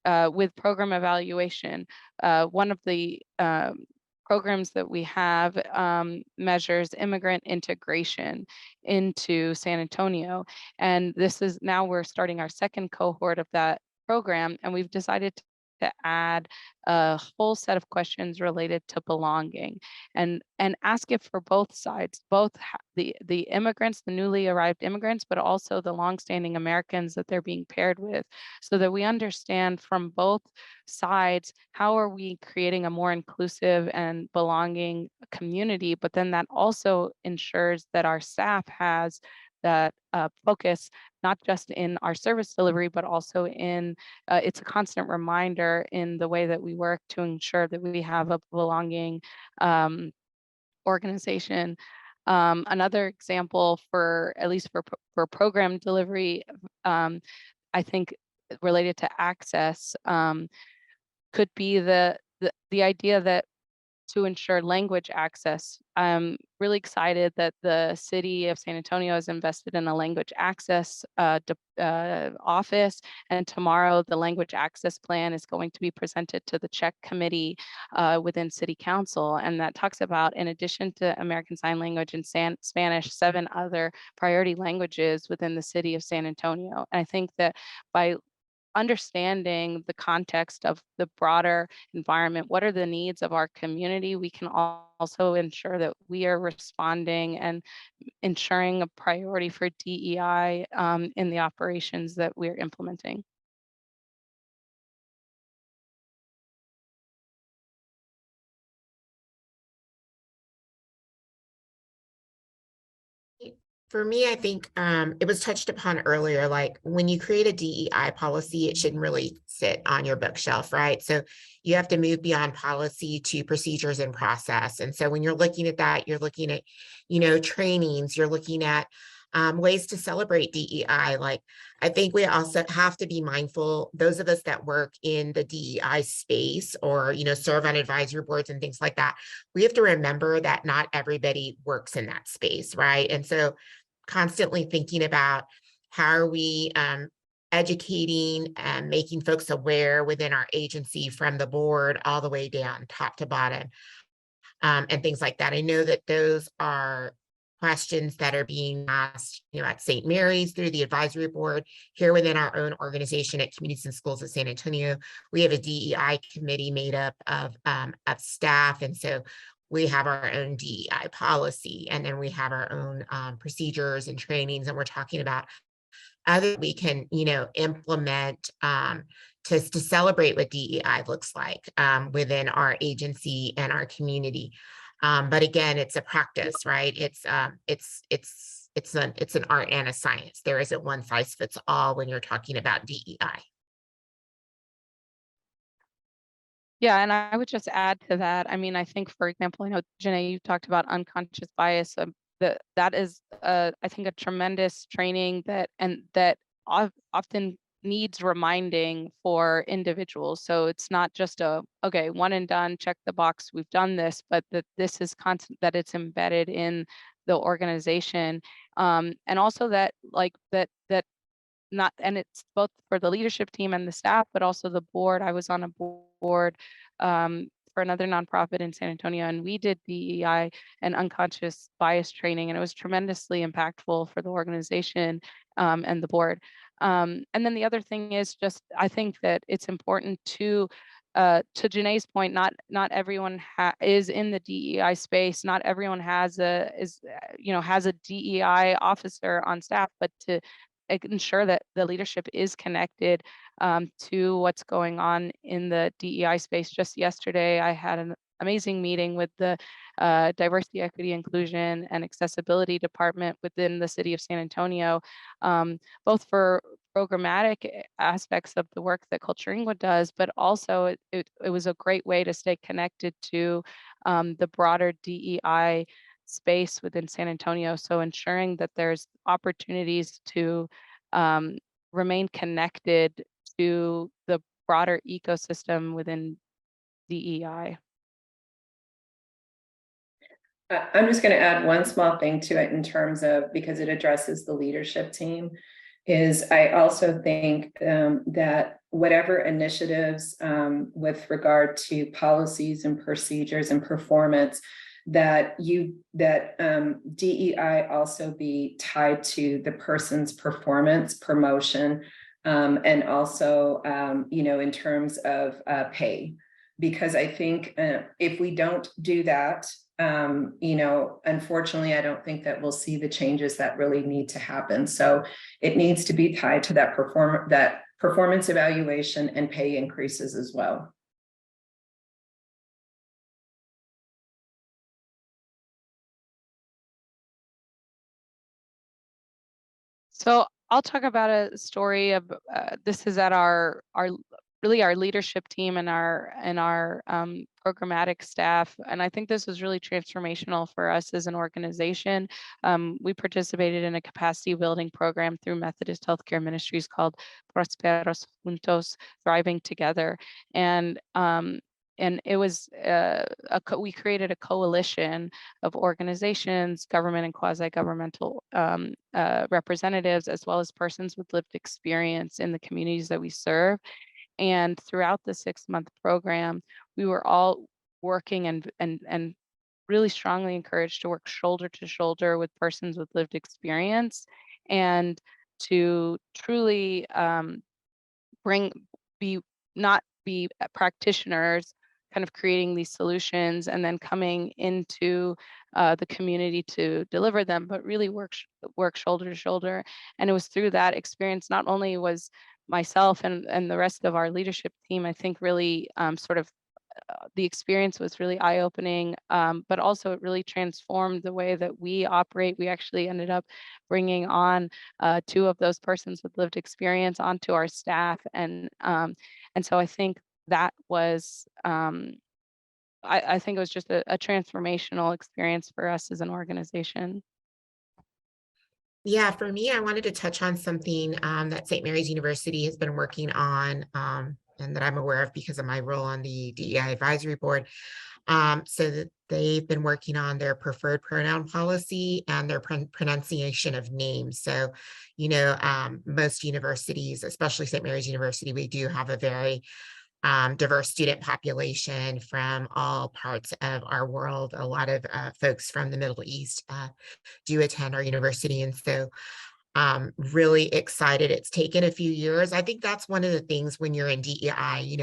with program evaluation, one of the programs that we have measures immigrant integration into San Antonio. And this is now we're starting our second cohort of that program, and we've decided to add a whole set of questions related to belonging and ask it for both sides, both the immigrants, the newly arrived immigrants, but also the longstanding Americans that they're being paired with, so that we understand from both sides, how are we creating a more inclusive and belonging community, but then that also ensures that our staff has that focus, not just in our service delivery, but also in, it's a constant reminder in the way that we work to ensure that we have a belonging organization. Another example for, at least for program delivery, I think related to access, could be the idea that to ensure language access. I'm really excited that the city of San Antonio has invested in a language access office, and tomorrow the language access plan is going to be presented to the check committee within city council, and that talks about, in addition to American Sign Language and Spanish, 7 other priority languages within the city of San Antonio. And I think that by understanding the context of the broader environment, what are the needs of our community, we can also ensure that we are responding and ensuring a priority for DEI in the operations that we're implementing. For me, I think it was touched upon earlier, like when you create a DEI policy, it shouldn't really sit on your bookshelf, right? So you have to move beyond policy to procedures and process. And so when you're looking at that, you're looking at, trainings, you're looking at ways to celebrate DEI. Like, I think we also have to be mindful, those of us that work in the DEI space or, serve on advisory boards and things like that, we have to remember that not everybody works in that space, right? And so constantly thinking about how are we educating and making folks aware within our agency from the board all the way down top to bottom, and things like that. I know that those are questions that are being asked, at St. Mary's through the advisory board. Here within our own organization at Communities and Schools of San Antonio, we have a DEI committee made up of staff, and so we have our own DEI policy, and then we have our own procedures and trainings, and we're talking about other we can, implement to celebrate what DEI looks like within our agency and our community. But again, it's a practice, right? It's an art and a science. There isn't one size fits all when you're talking about DEI. Yeah, and I would just add to that. I mean, I think, for example, Janae, you talked about unconscious bias. That is, I think, a tremendous training that often needs reminding for individuals. So it's not just okay, one and done, check the box, we've done this, but that this is constant, that it's embedded in the organization, and also that not, and it's both for the leadership team and the staff, but also the board. I was on a board for another nonprofit in San Antonio, and we did DEI and unconscious bias training, and it was tremendously impactful for the organization and the board. And then the other thing is just, I think that it's important to Janae's point, not everyone is in the DEI space. Not everyone has a DEI officer on staff, but to ensure that the leadership is connected to what's going on in the DEI space. Just yesterday, I had amazing meeting with the Diversity, Equity, Inclusion, and Accessibility Department within the city of San Antonio, both for programmatic aspects of the work that Culturingua does, but also it was a great way to stay connected to the broader DEI space within San Antonio. So ensuring that there's opportunities to remain connected to the broader ecosystem within DEI. I'm just going to add one small thing to it in terms of, because it addresses the leadership team, is I also think that whatever initiatives with regard to policies and procedures and performance, that DEI also be tied to the person's performance, promotion, and also, in terms of pay. Because I think if we don't do that, unfortunately, I don't think that we'll see the changes that really need to happen. So it needs to be tied to that performance evaluation and pay increases as well. So I'll talk about a story of this is at our really our leadership team and our programmatic staff, and I think this was really transformational for us as an organization. We participated in a capacity building program through Methodist Healthcare Ministries called Prosperos Juntos, Thriving Together, and it was we created a coalition of organizations, government and quasi-governmental representatives, as well as persons with lived experience in the communities that we serve. And throughout the 6-month program, we were all working and really strongly encouraged to work shoulder to shoulder with persons with lived experience, and to truly not be practitioners kind of creating these solutions and then coming into the community to deliver them, but really work shoulder to shoulder. And it was through that experience, not only was myself and the rest of our leadership team, I think really the experience was really eye-opening, but also it really transformed the way that we operate. We actually ended up bringing on 2 of those persons with lived experience onto our staff, and so I think that was I think it was just a transformational experience for us as an organization. Yeah, for me, I wanted to touch on something that St. Mary's University has been working on, and that I'm aware of because of my role on the DEI advisory board. So that they've been working on their preferred pronoun policy and their pronunciation of names. So, most universities, especially St. Mary's University, we do have a very diverse student population from all parts of our world. A lot of folks from the Middle East do attend our university. And so really excited. It's taken a few years. I think that's one of the things when you're in DEI,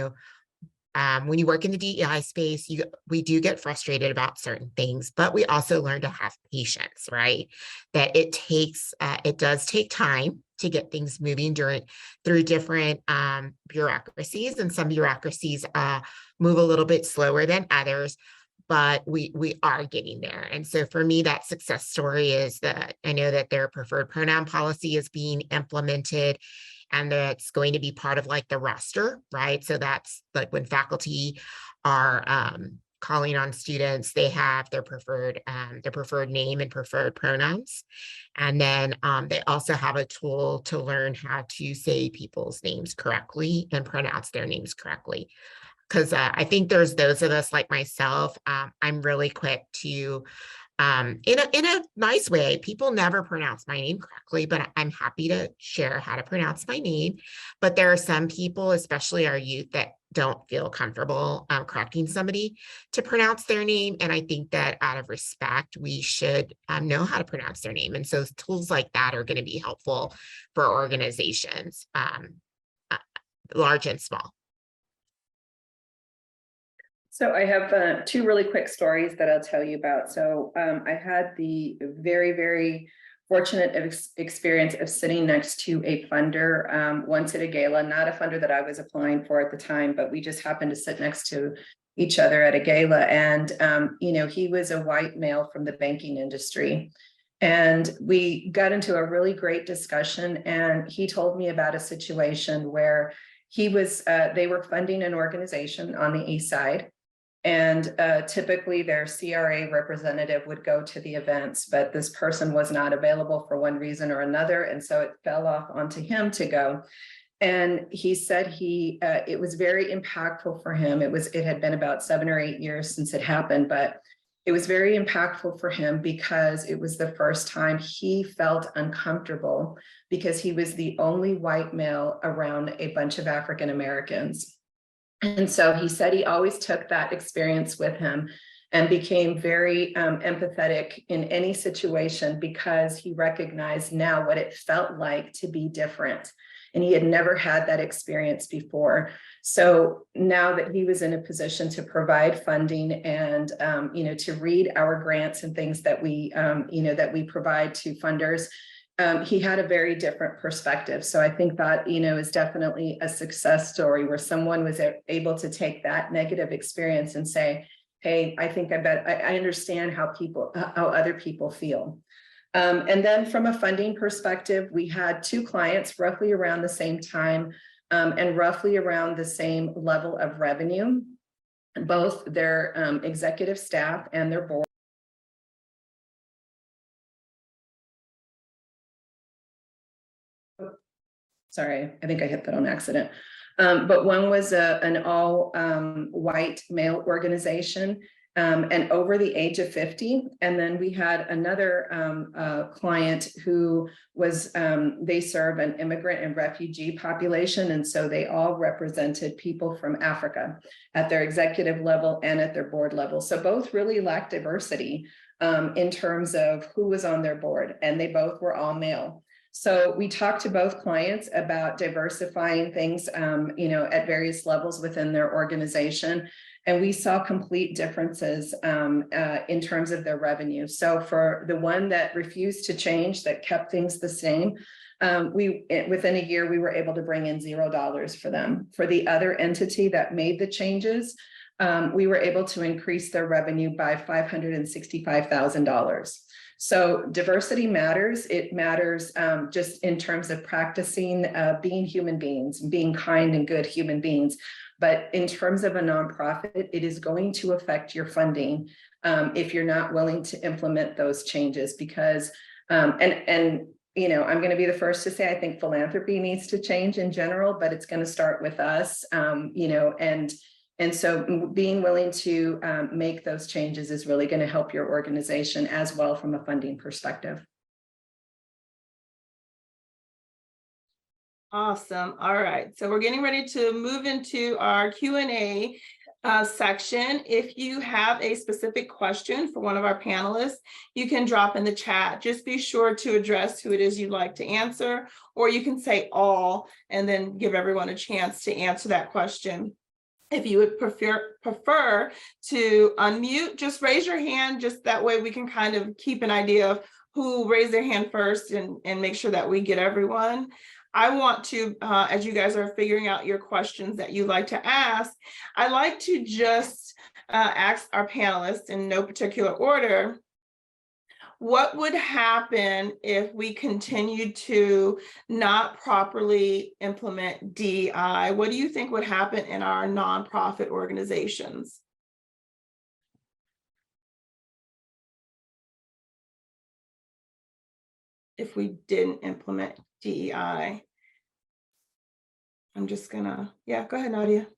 when you work in the DEI space, we do get frustrated about certain things, but we also learn to have patience, right? That it does take time to get things moving through different bureaucracies, and some bureaucracies move a little bit slower than others, but we are getting there. And so for me, that success story is that I know that their preferred pronoun policy is being implemented, and that's going to be part of like the roster, right? So that's like when faculty are calling on students, they have their preferred name and preferred pronouns. And then they also have a tool to learn how to say people's names correctly and pronounce their names correctly. Because I think there's those of us like myself, I'm really quick to, in a nice way, people never pronounce my name correctly, but I'm happy to share how to pronounce my name. But there are some people, especially our youth, that don't feel comfortable correcting somebody to pronounce their name. And I think that out of respect, we should know how to pronounce their name. And so tools like that are going to be helpful for organizations, large and small. So I have 2 really quick stories that I'll tell you about. So I had the very, very fortunate experience of sitting next to a funder once at a gala, not a funder that I was applying for at the time, but we just happened to sit next to each other at a gala. And, he was a white male from the banking industry. And we got into a really great discussion. And he told me about a situation where they were funding an organization on the East Side. And typically their CRA representative would go to the events, but this person was not available for one reason or another. And so it fell off onto him to go. And he said it was very impactful for him. It had been about 7 or 8 years since it happened, but it was very impactful for him because it was the first time he felt uncomfortable because he was the only white male around a bunch of African Americans. And so he said he always took that experience with him and became very empathetic in any situation because he recognized now what it felt like to be different. And he had never had that experience before. So now that he was in a position to provide funding and, to read our grants and things that we provide to funders, he had a very different perspective. So I think that, is definitely a success story where someone was able to take that negative experience and say, hey, I understand how other people feel. And then from a funding perspective, we had 2 clients roughly around the same time and roughly around the same level of revenue, both their executive staff and their board. Sorry, I think I hit that on accident. But one was an all white male organization and over the age of 50. And then we had another client who was, they serve an immigrant and refugee population. And so they all represented people from Africa at their executive level and at their board level. So both really lacked diversity in terms of who was on their board, and they both were all male. So we talked to both clients about diversifying things, at various levels within their organization. And we saw complete differences in terms of their revenue. So for the one that refused to change, that kept things the same, within a year, we were able to bring in $0 for them. For the other entity that made the changes, we were able to increase their revenue by $565,000. So diversity matters. It matters just in terms of practicing being human beings, being kind and good human beings. But in terms of a nonprofit, it is going to affect your funding if you're not willing to implement those changes. Because I'm going to be the first to say I think philanthropy needs to change in general, but it's going to start with us. And so being willing to make those changes is really going to help your organization as well from a funding perspective. Awesome. All right. So we're getting ready to move into our Q&A section. If you have a specific question for one of our panelists, you can drop in the chat. Just be sure to address who it is you'd like to answer, or you can say all and then give everyone a chance to answer that question. If you would prefer to unmute, just raise your hand. Just that way we can kind of keep an idea of who raised their hand first and make sure that we get everyone. I want to, as you guys are figuring out your questions that you'd like to ask, I'd like to just ask our panelists in no particular order, what would happen if we continued to not properly implement DEI? What do you think would happen in our nonprofit organizations? If we didn't implement DEI? I'm just gonna, yeah, go ahead, Nadia.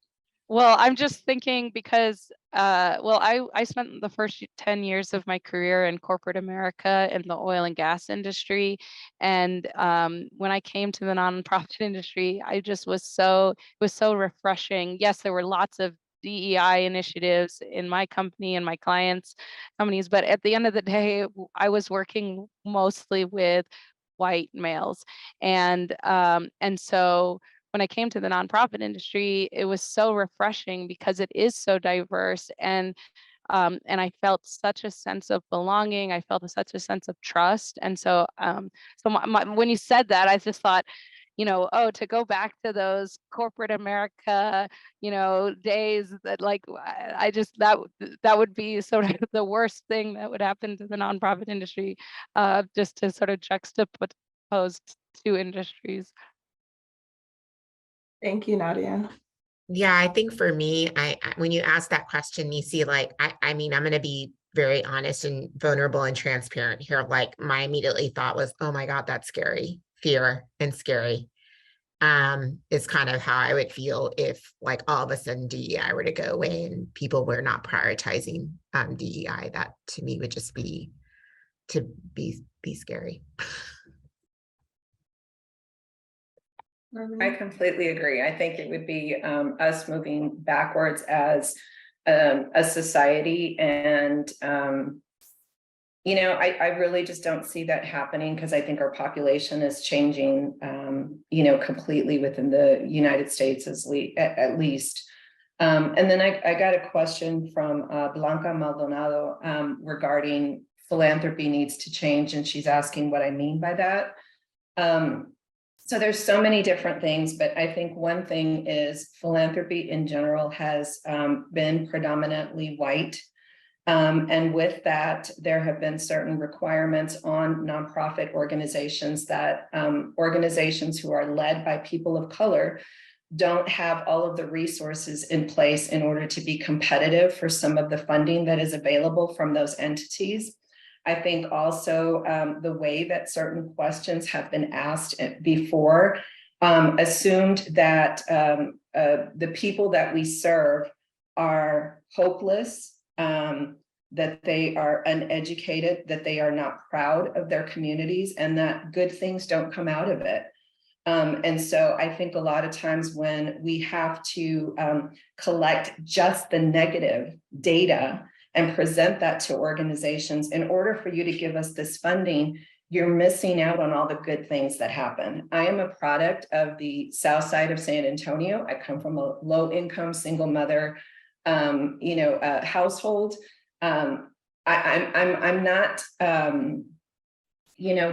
Well, I'm just thinking because, I spent the first 10 years of my career in corporate America in the oil and gas industry. And when I came to the nonprofit industry, it was so refreshing. Yes, there were lots of DEI initiatives in my company and my clients' companies, but at the end of the day, I was working mostly with white males. And so when I came to the nonprofit industry, it was so refreshing because it is so diverse, and I felt such a sense of belonging. I felt such a sense of trust, and so when you said that, I just thought, oh, to go back to those corporate America, days that like, I just, that would be sort of the worst thing that would happen to the nonprofit industry, just to sort of juxtapose two industries. Thank you, Nadia. Yeah, I think for me, when you ask that question, Nisi, like, I mean, I'm going to be very honest and vulnerable and transparent here. Like, my immediately thought was, oh my God, that's scary. Fear and scary. Is kind of how I would feel if, like, all of a sudden DEI were to go away and people were not prioritizing DEI. That to me would just be scary. I completely agree. I think it would be us moving backwards as a society. And, I really just don't see that happening, because I think our population is changing, completely within the United States at least. And then I got a question from Blanca Maldonado regarding philanthropy needs to change. And she's asking what I mean by that. So there's so many different things, but I think one thing is philanthropy in general has been predominantly white. And with that, there have been certain requirements on nonprofit organizations that organizations who are led by people of color don't have all of the resources in place in order to be competitive for some of the funding that is available from those entities. I think also the way that certain questions have been asked before assumed that the people that we serve are hopeless, that they are uneducated, that they are not proud of their communities, and that good things don't come out of it. And so I think a lot of times when we have to collect just the negative data and present that to organizations, in order for you to give us this funding, you're missing out on all the good things that happen. I am a product of the South Side of San Antonio. I come from a low-income single mother, household. I'm not,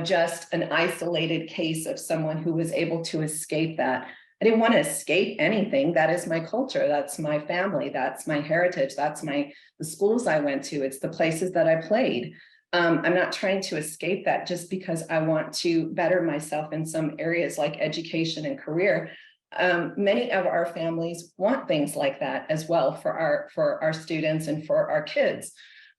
just an isolated case of someone who was able to escape that. I didn't want to escape anything. That is my culture. That's my family. That's my heritage. That's the schools I went to. It's the places that I played. I'm not trying to escape that just because I want to better myself in some areas like education and career. Many of our families want things like that as well for our students and for our kids.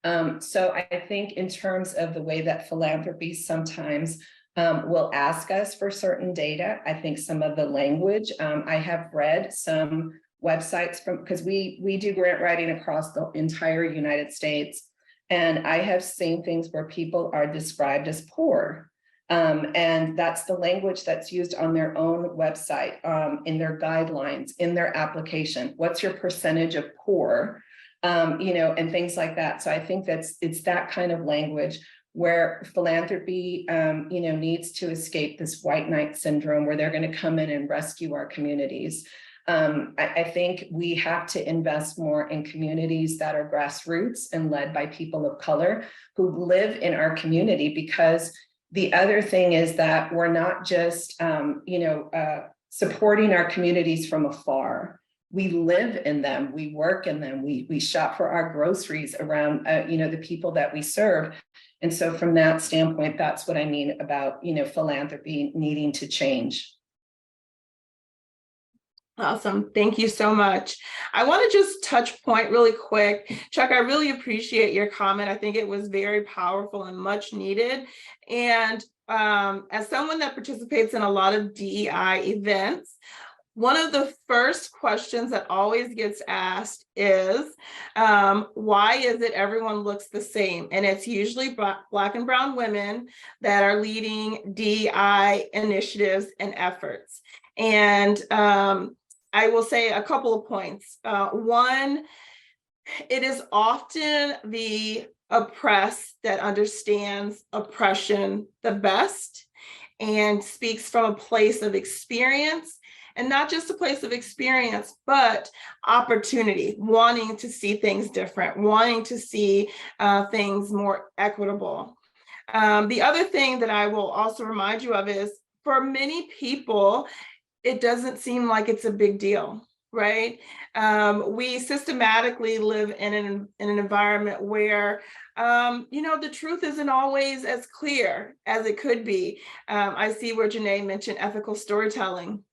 So I think in terms of the way that philanthropy sometimes will ask us for certain data, I think some of the language, I have read some websites because we do grant writing across the entire United States. And I have seen things where people are described as poor. And that's the language that's used on their own website, in their guidelines, in their application. What's your percentage of poor? And things like that. So I think it's that kind of language where philanthropy, needs to escape this white knight syndrome where they're going to come in and rescue our communities. I think we have to invest more in communities that are grassroots and led by people of color who live in our community, because the other thing is that we're not just, supporting our communities from afar. We live in them, we work in them, we shop for our groceries around, the people that we serve. And so from that standpoint, that's what I mean about, philanthropy needing to change. Awesome. Thank you so much. I want to just touch point really quick. Chuck, I really appreciate your comment. I think it was very powerful and much needed. And as someone that participates in a lot of DEI events, one of the first questions that always gets asked is, why is it everyone looks the same? And it's usually Black and brown women that are leading DEI initiatives and efforts. And I will say a couple of points. One, it is often the oppressed that understands oppression the best and speaks from a place of experience, and not just a place of experience, but opportunity, wanting to see things different, wanting to see things more equitable. The other thing that I will also remind you of is, for many people, it doesn't seem like it's a big deal, right? We systematically live in an environment where, the truth isn't always as clear as it could be. I see where Janae mentioned ethical storytelling.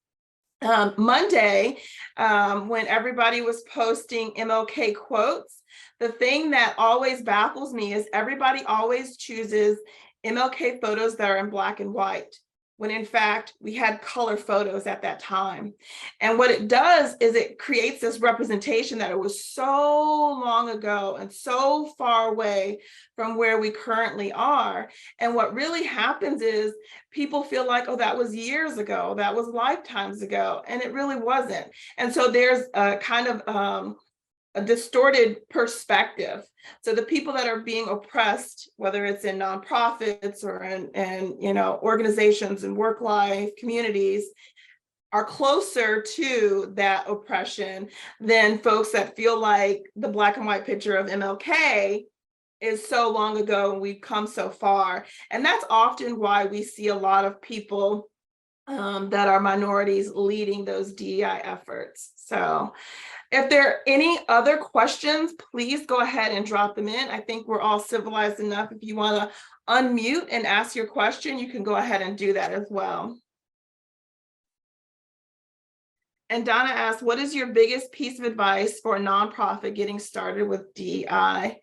Monday, when everybody was posting MLK quotes, the thing that always baffles me is everybody always chooses MLK photos that are in black and white, when in fact we had color photos at that time. And what it does is it creates this representation that it was so long ago and so far away from where we currently are. And what really happens is people feel like, oh, that was years ago, that was lifetimes ago, and it really wasn't. And so there's a kind of a distorted perspective. So the people that are being oppressed, whether it's in nonprofits or in organizations and work life communities, are closer to that oppression than folks that feel like the black and white picture of MLK is so long ago and we've come so far. And that's often why we see a lot of people that are minorities leading those DEI efforts. So if there are any other questions, please go ahead and drop them in. I think we're all civilized enough. If you want to unmute and ask your question, you can go ahead and do that as well. And Donna asked, what is your biggest piece of advice for a nonprofit getting started with DEI?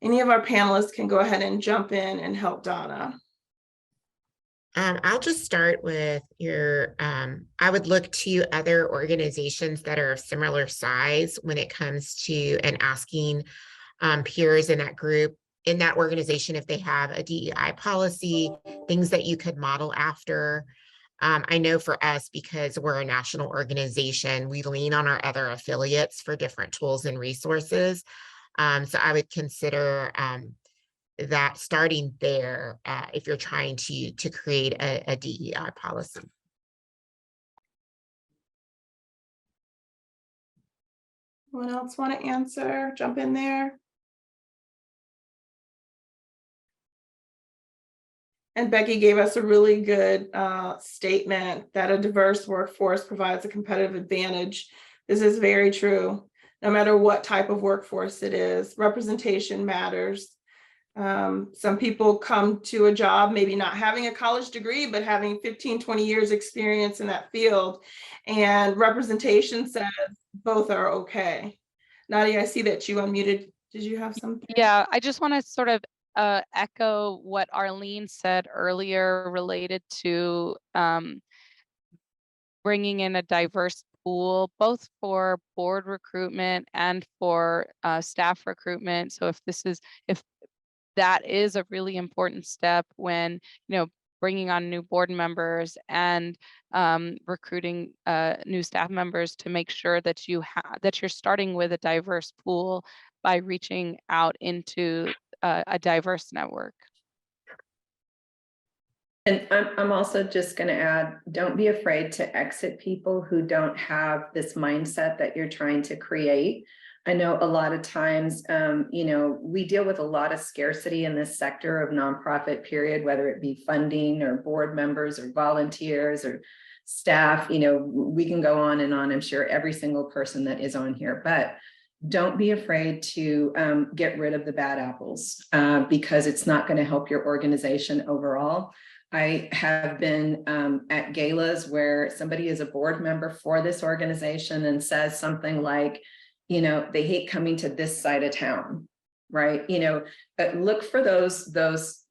Any of our panelists can go ahead and jump in and help Donna. I'll just start with I would look to other organizations that are of similar size when it comes to and asking peers in that group, in that organization, if they have a DEI policy, things that you could model after. I know for us, because we're a national organization, we lean on our other affiliates for different tools and resources. So I would consider that starting there if you're trying to create a DEI policy. Anyone else want to answer? Jump in there. And Becky gave us a really good statement that a diverse workforce provides a competitive advantage. This is very true. No matter what type of workforce it is, representation matters. Some people come to a job maybe not having a college degree, but having 15, 20 years experience in that field. And representation says both are okay. Nadia, I see that you unmuted. Did you have something? Yeah, I just want to sort of echo what Arlene said earlier related to bringing in a diverse pool, both for board recruitment and for staff recruitment. So if that is a really important step when, bringing on new board members and recruiting new staff members, to make sure that you're starting with a diverse pool by reaching out into a diverse network. And I'm also just going to add, don't be afraid to exit people who don't have this mindset that you're trying to create. I know a lot of times, we deal with a lot of scarcity in this sector of nonprofit period, whether it be funding or board members or volunteers or staff. We can go on and on. I'm sure every single person that is on here, but don't be afraid to get rid of the bad apples because it's not going to help your organization overall. I have been at galas where somebody is a board member for this organization and says something like, they hate coming to this side of town, right? Look for those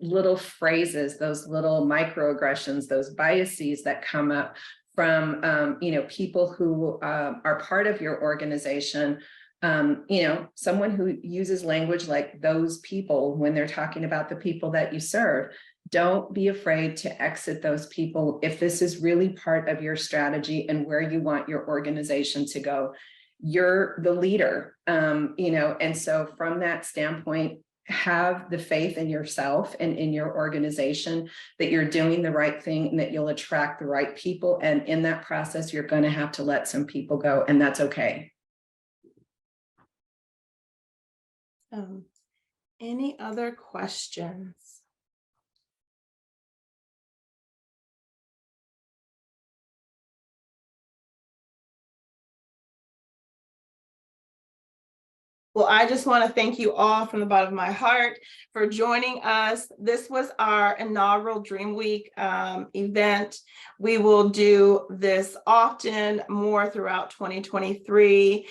little phrases, those little microaggressions, those biases that come up from, people who are part of your organization. Someone who uses language like those people when they're talking about the people that you serve. Don't be afraid to exit those people if this is really part of your strategy and where you want your organization to go. You're the leader, and so from that standpoint, have the faith in yourself and in your organization that you're doing the right thing and that you'll attract the right people. And in that process, you're going to have to let some people go, and that's okay. Any other questions? Well, I just want to thank you all from the bottom of my heart for joining us. This was our inaugural Dream Week event. We will do this often, more throughout 2023.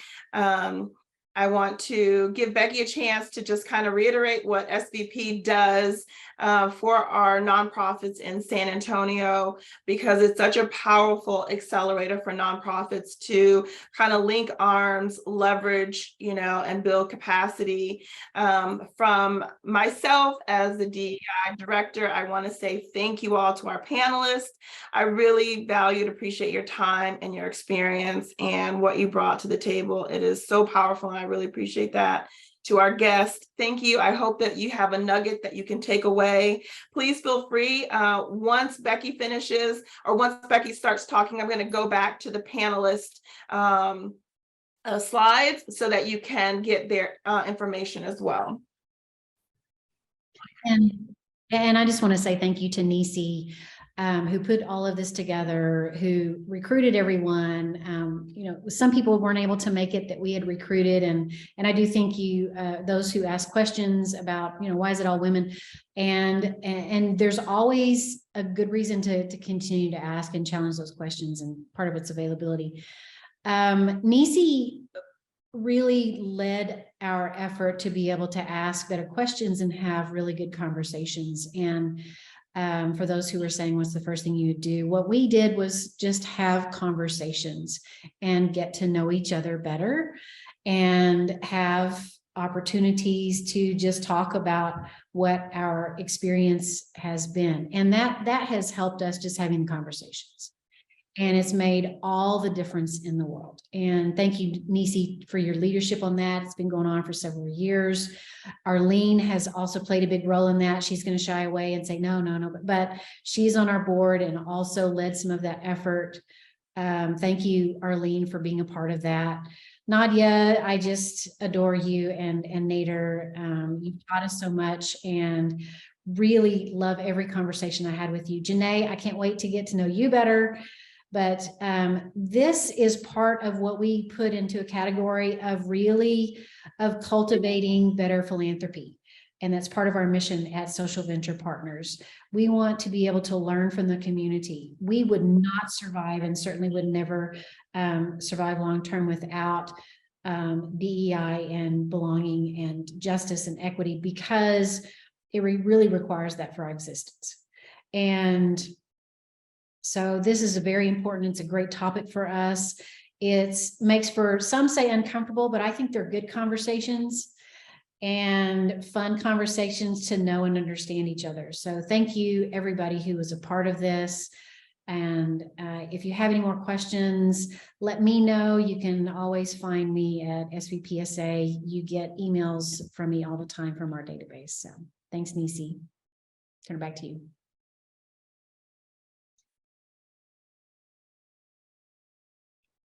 I want to give Becky a chance to just kind of reiterate what SVP does for our nonprofits in San Antonio, because it's such a powerful accelerator for nonprofits to kind of link arms, leverage, and build capacity. From myself as the DEI director, I want to say thank you all to our panelists. I really value and appreciate your time and your experience and what you brought to the table. It is so powerful, and I really appreciate that. To our guests, thank you. I hope that you have a nugget that you can take away. Please feel free, once Becky finishes or once Becky starts talking, I'm going to go back to the panelist slides so that you can get their information as well. And I just want to say thank you to Nisi, who put all of this together, who recruited everyone. Some people weren't able to make it that we had recruited. And I do thank you, those who asked questions about, why is it all women? And there's always a good reason to continue to ask and challenge those questions. And part of it's availability. Nisi really led our effort to be able to ask better questions and have really good conversations. And for those who were saying, what's the first thing you would do? What we did was just have conversations and get to know each other better and have opportunities to just talk about what our experience has been. And that has helped us, just having conversations. And it's made all the difference in the world. And thank you, Nisi, for your leadership on that. It's been going on for several years. Arlene has also played a big role in that. She's going to shy away and say, no, but she's on our board and also led some of that effort. Thank you, Arlene, for being a part of that. Nadia, I just adore you, and Nader. You've taught us so much, and really love every conversation I had with you. Janae, I can't wait to get to know you better. But this is part of what we put into a category of cultivating better philanthropy. And that's part of our mission at Social Venture Partners. We want to be able to learn from the community. We would not survive, and certainly would never survive long-term without DEI and belonging and justice and equity, because it really requires that for our existence. And so this is a very important, it's a great topic for us. It makes for, some say uncomfortable, but I think they're good conversations and fun conversations to know and understand each other. So thank you, everybody who was a part of this. And if you have any more questions, let me know. You can always find me at SVPSA. You get emails from me all the time from our database. So thanks, Nisi. Turn it back to you.